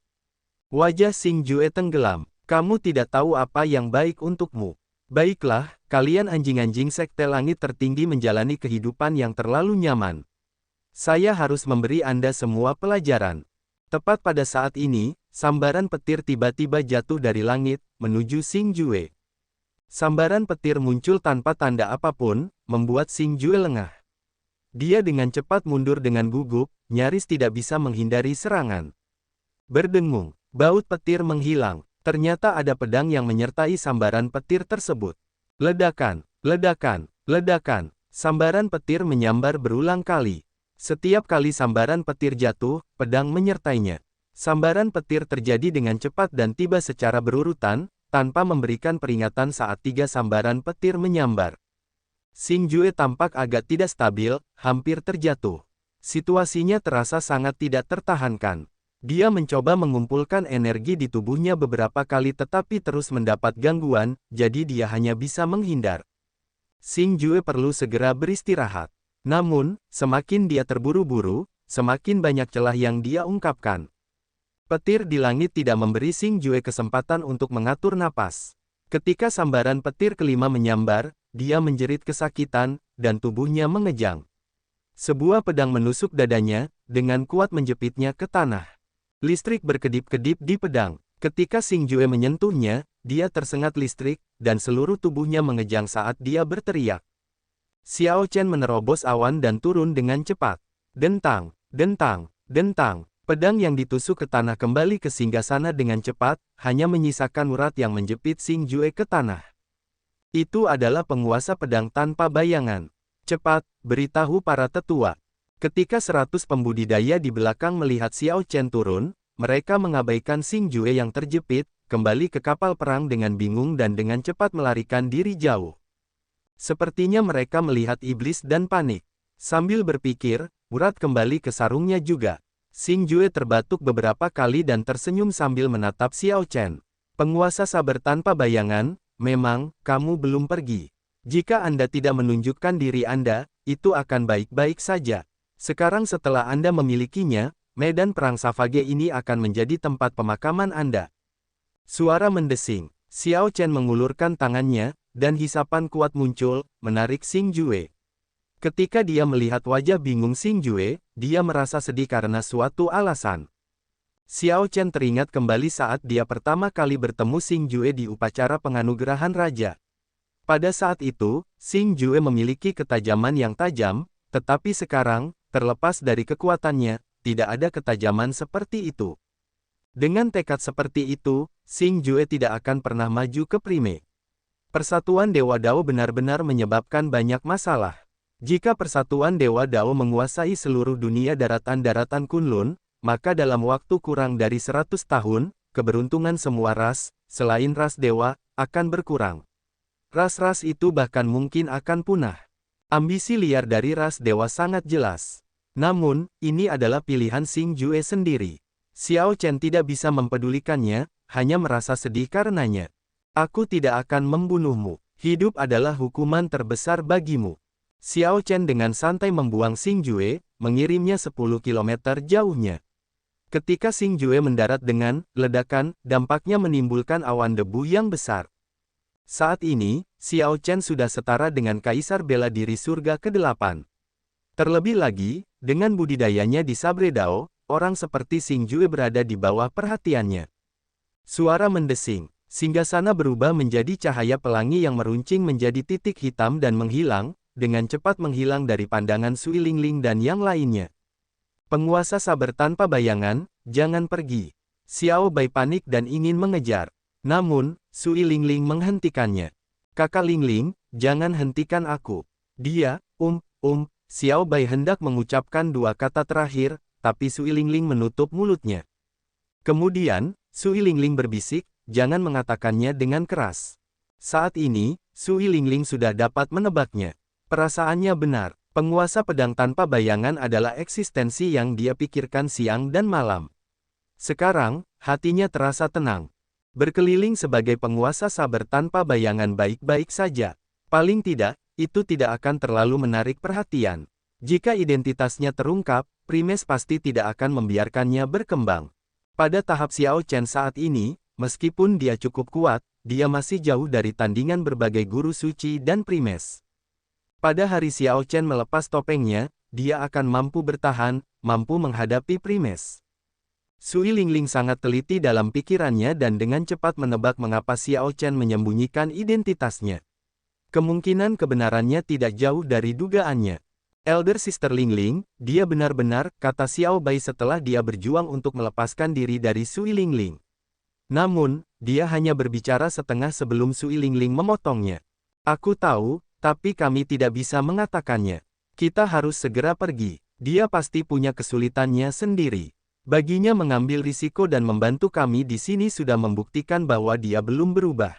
Wajah Xing Jue tenggelam. Kamu tidak tahu apa yang baik untukmu. Baiklah, kalian anjing-anjing sekte langit tertinggi menjalani kehidupan yang terlalu nyaman. Saya harus memberi Anda semua pelajaran. Tepat pada saat ini, sambaran petir tiba-tiba jatuh dari langit, menuju Xing Jue. Sambaran petir muncul tanpa tanda apapun, membuat Xing Jue lengah. Dia dengan cepat mundur dengan gugup, nyaris tidak bisa menghindari serangan. Berdengung, baut petir menghilang. Ternyata ada pedang yang menyertai sambaran petir tersebut. Ledakan, ledakan, ledakan. Sambaran petir menyambar berulang kali. Setiap kali sambaran petir jatuh, pedang menyertainya. Sambaran petir terjadi dengan cepat dan tiba secara berurutan, tanpa memberikan peringatan saat 3 sambaran petir menyambar. Xing Jue tampak agak tidak stabil, hampir terjatuh. Situasinya terasa sangat tidak tertahankan. Dia mencoba mengumpulkan energi di tubuhnya beberapa kali tetapi terus mendapat gangguan, jadi dia hanya bisa menghindar. Xing Jue perlu segera beristirahat. Namun, semakin dia terburu-buru, semakin banyak celah yang dia ungkapkan. Petir di langit tidak memberi Xing Jue kesempatan untuk mengatur napas. Ketika sambaran petir kelima menyambar, dia menjerit kesakitan, dan tubuhnya mengejang. Sebuah pedang menusuk dadanya, dengan kuat menjepitnya ke tanah. Listrik berkedip-kedip di pedang. Ketika Xing Jue menyentuhnya, dia tersengat listrik, dan seluruh tubuhnya mengejang saat dia berteriak. Xiao Chen menerobos awan dan turun dengan cepat. Dentang, dentang, dentang. Pedang yang ditusuk ke tanah kembali ke singgasana dengan cepat, hanya menyisakan urat yang menjepit Xing Jue ke tanah. Itu adalah penguasa pedang tanpa bayangan. Cepat, beritahu para tetua. Ketika 100 pembudidaya di belakang melihat Xiao Chen turun, mereka mengabaikan Xing Jue yang terjepit, kembali ke kapal perang dengan bingung dan dengan cepat melarikan diri jauh. Sepertinya mereka melihat iblis dan panik. Sambil berpikir, urat kembali ke sarungnya juga. Xing Jue terbatuk beberapa kali dan tersenyum sambil menatap Xiao Chen. Penguasa sabar tanpa bayangan, memang, kamu belum pergi. Jika Anda tidak menunjukkan diri Anda, itu akan baik-baik saja. Sekarang setelah Anda memilikinya, medan perang Savage ini akan menjadi tempat pemakaman Anda. Suara mendesing. Xiao Chen mengulurkan tangannya, dan hisapan kuat muncul, menarik Xing Jue. Ketika dia melihat wajah bingung Xing Jue, dia merasa sedih karena suatu alasan. Xiao Chen teringat kembali saat dia pertama kali bertemu Xing Jue di upacara penganugerahan raja. Pada saat itu, Xing Jue memiliki ketajaman yang tajam, tetapi sekarang, terlepas dari kekuatannya, tidak ada ketajaman seperti itu. Dengan tekad seperti itu, Xing Jue tidak akan pernah maju ke Prime. Persatuan Dewa Dao benar-benar menyebabkan banyak masalah. Jika Persatuan Dewa Dao menguasai seluruh dunia daratan-daratan Kunlun, maka dalam waktu kurang dari 100 tahun, keberuntungan semua ras, selain ras dewa, akan berkurang. Ras-ras itu bahkan mungkin akan punah. Ambisi liar dari ras dewa sangat jelas. Namun, ini adalah pilihan Xing Jue sendiri. Xiao Chen tidak bisa mempedulikannya, hanya merasa sedih karenanya. Aku tidak akan membunuhmu. Hidup adalah hukuman terbesar bagimu. Xiao Chen dengan santai membuang Xing Jue, mengirimnya 10 km jauhnya. Ketika Xing Jue mendarat dengan ledakan, dampaknya menimbulkan awan debu yang besar. Saat ini, Xiao Chen sudah setara dengan Kaisar Bela Diri Surga ke-8. Terlebih lagi, dengan budidayanya di Sabre Dao, orang seperti Xing Jue berada di bawah perhatiannya. Suara mendesing, singgasana berubah menjadi cahaya pelangi yang meruncing menjadi titik hitam dan menghilang, dengan cepat menghilang dari pandangan Sui Lingling dan yang lainnya. Penguasa sabar tanpa bayangan, jangan pergi. Xiao Bai panik dan ingin mengejar. Namun, Sui Lingling menghentikannya. Kakak Lingling, jangan hentikan aku. Dia, Xiao Bai hendak mengucapkan dua kata terakhir, tapi Sui Lingling menutup mulutnya. Kemudian, Sui Lingling berbisik, jangan mengatakannya dengan keras. Saat ini, Sui Lingling sudah dapat menebaknya. Perasaannya benar, penguasa pedang tanpa bayangan adalah eksistensi yang dia pikirkan siang dan malam. Sekarang, hatinya terasa tenang. Berkeliling sebagai penguasa sabar tanpa bayangan baik-baik saja. Paling tidak, itu tidak akan terlalu menarik perhatian. Jika identitasnya terungkap, Primes pasti tidak akan membiarkannya berkembang. Pada tahap Xiao Chen saat ini, meskipun dia cukup kuat, dia masih jauh dari tandingan berbagai guru suci dan Primes. Pada hari Xiao Chen melepas topengnya, dia akan mampu bertahan, mampu menghadapi Primes. Sui Lingling sangat teliti dalam pikirannya dan dengan cepat menebak mengapa Xiao Chen menyembunyikan identitasnya. Kemungkinan kebenarannya tidak jauh dari dugaannya. Elder Sister Lingling, dia benar-benar, kata Xiao Bai setelah dia berjuang untuk melepaskan diri dari Sui Lingling. Namun, dia hanya berbicara setengah sebelum Sui Lingling memotongnya. Aku tahu, tapi kami tidak bisa mengatakannya. Kita harus segera pergi. Dia pasti punya kesulitannya sendiri. Baginya mengambil risiko dan membantu kami di sini sudah membuktikan bahwa dia belum berubah.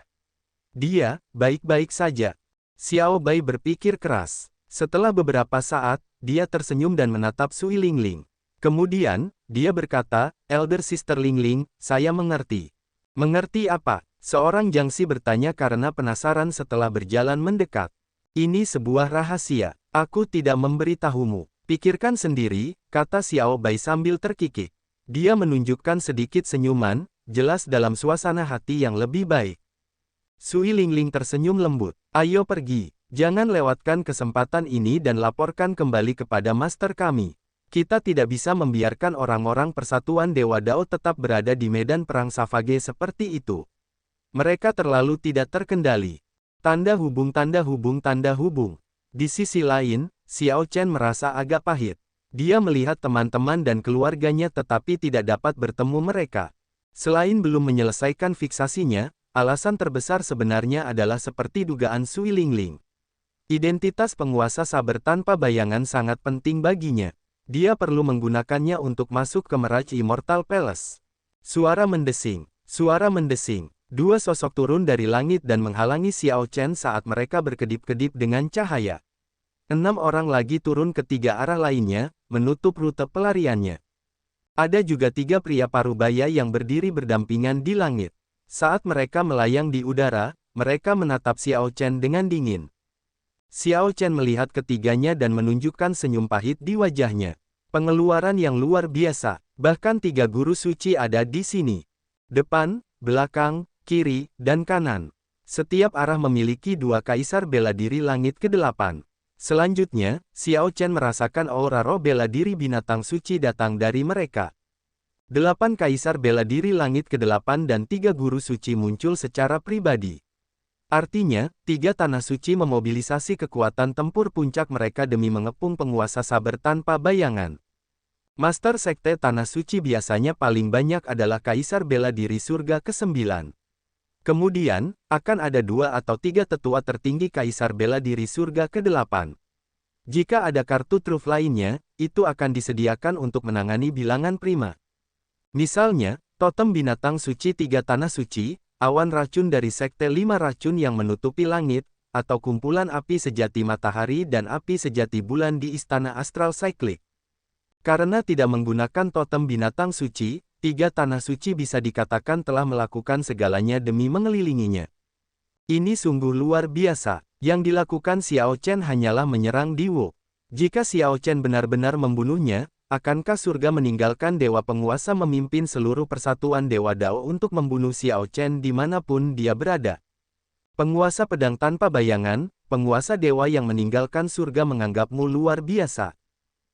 Dia, baik-baik saja. Xiao Bai berpikir keras. Setelah beberapa saat, dia tersenyum dan menatap Sui Lingling. Kemudian, dia berkata, Elder Sister Lingling, saya mengerti. Mengerti apa? Seorang jangsi bertanya karena penasaran setelah berjalan mendekat. Ini sebuah rahasia. Aku tidak memberitahumu. Pikirkan sendiri, kata Xiao Bai sambil terkikik. Dia menunjukkan sedikit senyuman, jelas dalam suasana hati yang lebih baik. Sui Lingling tersenyum lembut. Ayo pergi, jangan lewatkan kesempatan ini dan laporkan kembali kepada master kami. Kita tidak bisa membiarkan orang-orang Persatuan Dewa Dao tetap berada di medan perang Savage seperti itu. Mereka terlalu tidak terkendali. Tanda hubung tanda hubung tanda hubung. Di sisi lain, Xiao Chen merasa agak pahit. Dia melihat teman-teman dan keluarganya tetapi tidak dapat bertemu mereka. Selain belum menyelesaikan fiksasinya, alasan terbesar sebenarnya adalah seperti dugaan Sui Lingling. Identitas penguasa sabar tanpa bayangan sangat penting baginya. Dia perlu menggunakannya untuk masuk ke Mirage Immortal Palace. Suara mendesing. Suara mendesing. Dua sosok turun dari langit dan menghalangi Xiao Chen saat mereka berkedip-kedip dengan cahaya. 6 orang lagi turun ke 3 arah lainnya, menutup rute pelariannya. Ada juga 3 pria parubaya yang berdiri berdampingan di langit. Saat mereka melayang di udara, mereka menatap Xiao Chen dengan dingin. Xiao Chen melihat ketiganya dan menunjukkan senyum pahit di wajahnya. Pengeluaran yang luar biasa, bahkan 3 guru suci ada di sini. Depan, belakang, kiri, dan kanan. Setiap arah memiliki 2 kaisar bela diri langit ke-8. Selanjutnya, Xiao Chen merasakan aura roh bela diri binatang suci datang dari mereka. 8 kaisar bela diri langit ke-8 dan 3 guru suci muncul secara pribadi. Artinya, tiga tanah suci memobilisasi kekuatan tempur puncak mereka demi mengepung penguasa sabar tanpa bayangan. Master Sekte Tanah Suci biasanya paling banyak adalah Kaisar Bela Diri Surga ke-9. Kemudian, akan ada 2 atau 3 tetua tertinggi Kaisar Bela Diri Surga ke-8. Jika ada kartu truf lainnya, itu akan disediakan untuk menangani bilangan prima. Misalnya, totem binatang suci 3 tanah suci, awan racun dari Sekte 5 racun yang menutupi langit, atau kumpulan api sejati matahari dan api sejati bulan di Istana Astral Cyclic. Karena tidak menggunakan totem binatang suci, 3 tanah suci bisa dikatakan telah melakukan segalanya demi mengelilinginya. Ini sungguh luar biasa. Yang dilakukan Xiao Chen hanyalah menyerang Di Wu. Jika Xiao Chen benar-benar membunuhnya, akankah surga meninggalkan dewa penguasa memimpin seluruh persatuan Dewa Dao untuk membunuh Xiao Chen dimanapun dia berada? Penguasa pedang tanpa bayangan, penguasa dewa yang meninggalkan surga menganggapmu luar biasa.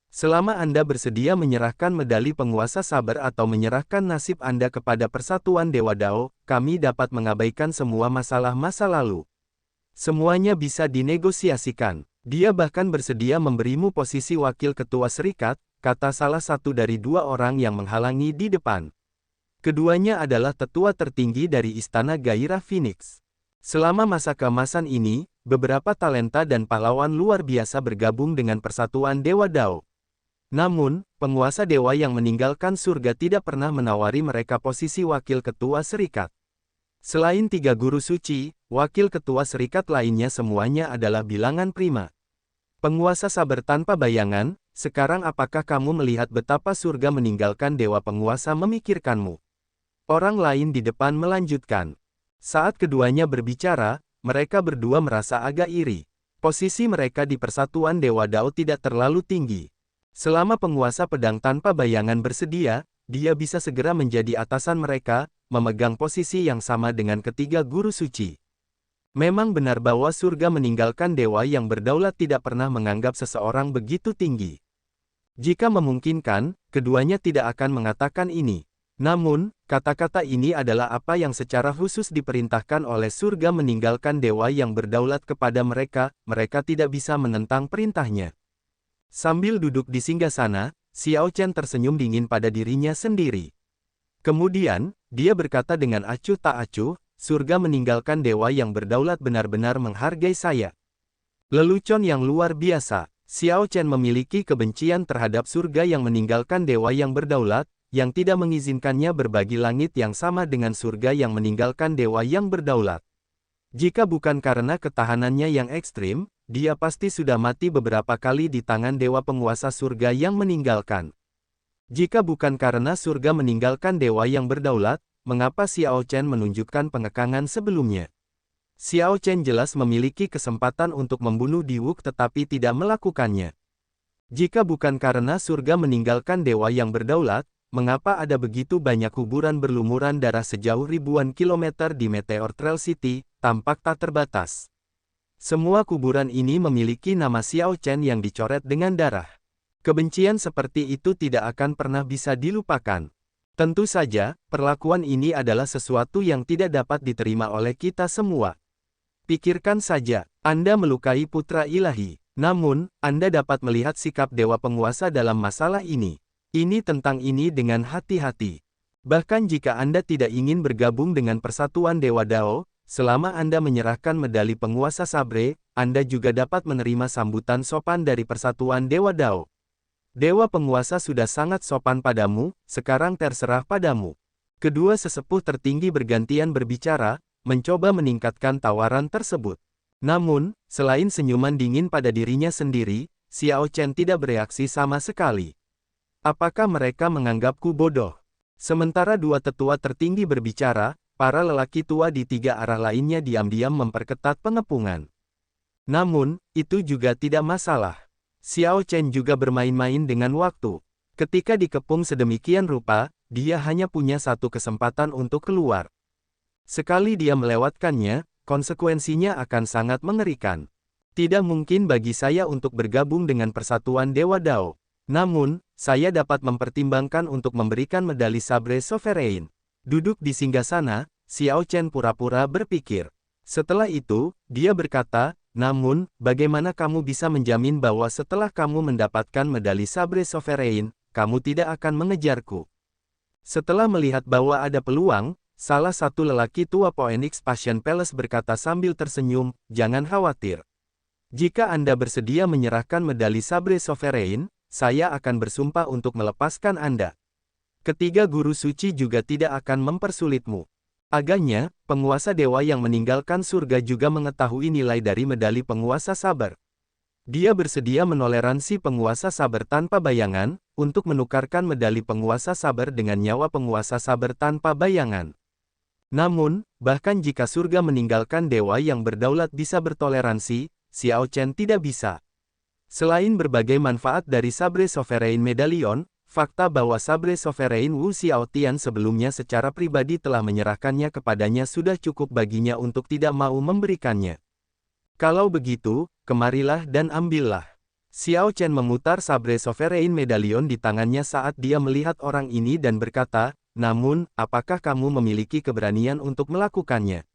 Selama Anda bersedia menyerahkan medali penguasa sabar atau menyerahkan nasib Anda kepada persatuan Dewa Dao, kami dapat mengabaikan semua masalah masa lalu. Semuanya bisa dinegosiasikan. Dia bahkan bersedia memberimu posisi wakil ketua serikat, kata salah satu dari 2 orang yang menghalangi di depan. Keduanya adalah tetua tertinggi dari Istana Gairah Phoenix. Selama masa keemasan ini, beberapa talenta dan pahlawan luar biasa bergabung dengan persatuan Dewa Dao. Namun, penguasa dewa yang meninggalkan surga tidak pernah menawari mereka posisi wakil ketua serikat. Selain 3 guru suci, wakil ketua serikat lainnya semuanya adalah bilangan prima. Penguasa sabar tanpa bayangan, sekarang apakah kamu melihat betapa surga meninggalkan dewa penguasa memikirkanmu? Orang lain di depan melanjutkan. Saat keduanya berbicara, mereka berdua merasa agak iri. Posisi mereka di persatuan Dewa Dao tidak terlalu tinggi. Selama penguasa pedang tanpa bayangan bersedia, dia bisa segera menjadi atasan mereka, memegang posisi yang sama dengan ketiga guru suci. Memang benar bahwa surga meninggalkan dewa yang berdaulat tidak pernah menganggap seseorang begitu tinggi. Jika memungkinkan, keduanya tidak akan mengatakan ini. Namun, kata-kata ini adalah apa yang secara khusus diperintahkan oleh surga meninggalkan dewa yang berdaulat kepada mereka, mereka tidak bisa menentang perintahnya. Sambil duduk di singgasana, Xiao Chen tersenyum dingin pada dirinya sendiri. Kemudian, dia berkata dengan acuh tak acuh, surga meninggalkan dewa yang berdaulat benar-benar menghargai saya. Lelucon yang luar biasa, Xiao Chen memiliki kebencian terhadap surga yang meninggalkan dewa yang berdaulat, yang tidak mengizinkannya berbagi langit yang sama dengan surga yang meninggalkan dewa yang berdaulat. Jika bukan karena ketahanannya yang ekstrim, dia pasti sudah mati beberapa kali di tangan dewa penguasa surga yang meninggalkan. Jika bukan karena surga meninggalkan dewa yang berdaulat, mengapa Xiao Chen menunjukkan pengekangan sebelumnya? Xiao Chen jelas memiliki kesempatan untuk membunuh Di Wu tetapi tidak melakukannya. Jika bukan karena surga meninggalkan dewa yang berdaulat, mengapa ada begitu banyak kuburan berlumuran darah sejauh ribuan kilometer di Meteor Trail City, tampak tak terbatas. Semua kuburan ini memiliki nama Xiao Chen yang dicoret dengan darah. Kebencian seperti itu tidak akan pernah bisa dilupakan. Tentu saja, perlakuan ini adalah sesuatu yang tidak dapat diterima oleh kita semua. Pikirkan saja, Anda melukai putra ilahi. Namun, Anda dapat melihat sikap dewa penguasa dalam masalah ini. Ini tentang ini dengan hati-hati. Bahkan jika Anda tidak ingin bergabung dengan persatuan Dewa Dao, selama Anda menyerahkan medali penguasa Sabre, Anda juga dapat menerima sambutan sopan dari persatuan Dewa Dao. Dewa penguasa sudah sangat sopan padamu, sekarang terserah padamu. Kedua sesepuh tertinggi bergantian berbicara, mencoba meningkatkan tawaran tersebut. Namun, selain senyuman dingin pada dirinya sendiri, Xiao Chen tidak bereaksi sama sekali. Apakah mereka menganggapku bodoh? Sementara 2 tetua tertinggi berbicara, para lelaki tua di 3 arah lainnya diam-diam memperketat pengepungan. Namun, itu juga tidak masalah. Xiao Chen juga bermain-main dengan waktu. Ketika dikepung sedemikian rupa, dia hanya punya satu kesempatan untuk keluar. Sekali dia melewatkannya, konsekuensinya akan sangat mengerikan. Tidak mungkin bagi saya untuk bergabung dengan persatuan Dewa Dao. Namun, saya dapat mempertimbangkan untuk memberikan medali Sabre Sovereign. Duduk di singgasana, Xiao Chen pura-pura berpikir. Setelah itu, dia berkata, namun, bagaimana kamu bisa menjamin bahwa setelah kamu mendapatkan medali Sabre Sovereign, kamu tidak akan mengejarku? Setelah melihat bahwa ada peluang, salah satu lelaki tua Phoenix Passion Palace berkata sambil tersenyum, jangan khawatir. Jika Anda bersedia menyerahkan medali Sabre Sovereign, saya akan bersumpah untuk melepaskan Anda. Ketiga guru suci juga tidak akan mempersulitmu. Agaknya, penguasa dewa yang meninggalkan surga juga mengetahui nilai dari medali penguasa sabar. Dia bersedia menoleransi penguasa sabar tanpa bayangan, untuk menukarkan medali penguasa sabar dengan nyawa penguasa sabar tanpa bayangan. Namun, bahkan jika surga meninggalkan dewa yang berdaulat bisa bertoleransi, Xiao Chen tidak bisa. Selain berbagai manfaat dari Sabre Sovereign Medallion, fakta bahwa Sabre Sovereign Wu Xiaotian sebelumnya secara pribadi telah menyerahkannya kepadanya sudah cukup baginya untuk tidak mau memberikannya. Kalau begitu, kemarilah dan ambillah. Xiao Chen memutar Sabre Sovereign Medallion di tangannya saat dia melihat orang ini dan berkata, namun, apakah kamu memiliki keberanian untuk melakukannya?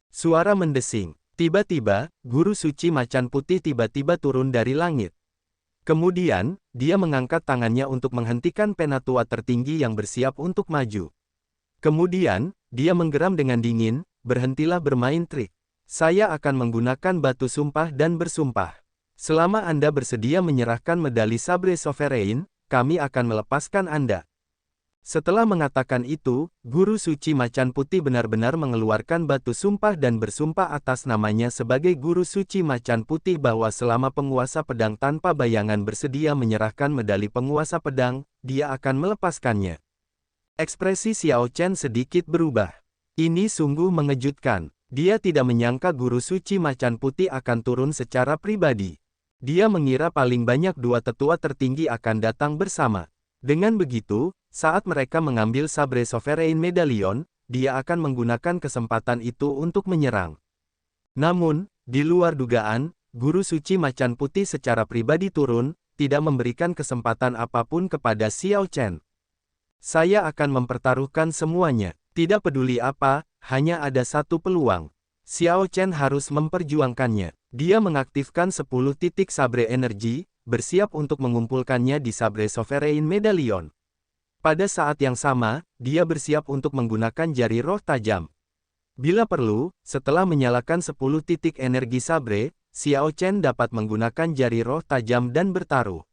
Suara mendesing. Tiba-tiba, guru suci macan putih tiba-tiba turun dari langit. Kemudian, dia mengangkat tangannya untuk menghentikan penatua tertinggi yang bersiap untuk maju. Kemudian, dia menggeram dengan dingin, berhentilah bermain trik. Saya akan menggunakan batu sumpah dan bersumpah. Selama Anda bersedia menyerahkan medali Sabre Sovereign, kami akan melepaskan Anda. Setelah mengatakan itu, guru suci macan putih benar-benar mengeluarkan batu sumpah dan bersumpah atas namanya sebagai guru suci macan putih bahwa selama penguasa pedang tanpa bayangan bersedia menyerahkan medali penguasa pedang, dia akan melepaskannya. Ekspresi Xiao Chen sedikit berubah. Ini sungguh mengejutkan. Dia tidak menyangka guru suci macan putih akan turun secara pribadi. Dia mengira paling banyak dua tetua tertinggi akan datang bersama. Dengan begitu, saat mereka mengambil Sabre Sovereign Medallion, dia akan menggunakan kesempatan itu untuk menyerang. Namun, di luar dugaan, guru suci macan putih secara pribadi turun, tidak memberikan kesempatan apapun kepada Xiao Chen. Saya akan mempertaruhkan semuanya, tidak peduli apa, hanya ada satu peluang. Xiao Chen harus memperjuangkannya. Dia mengaktifkan 10 titik sabre energi, bersiap untuk mengumpulkannya di Sabre Sovereign Medallion. Pada saat yang sama, dia bersiap untuk menggunakan jari roh tajam. Bila perlu, setelah menyalakan 10 titik energi sabre, Xiao Chen dapat menggunakan jari roh tajam dan bertaruh.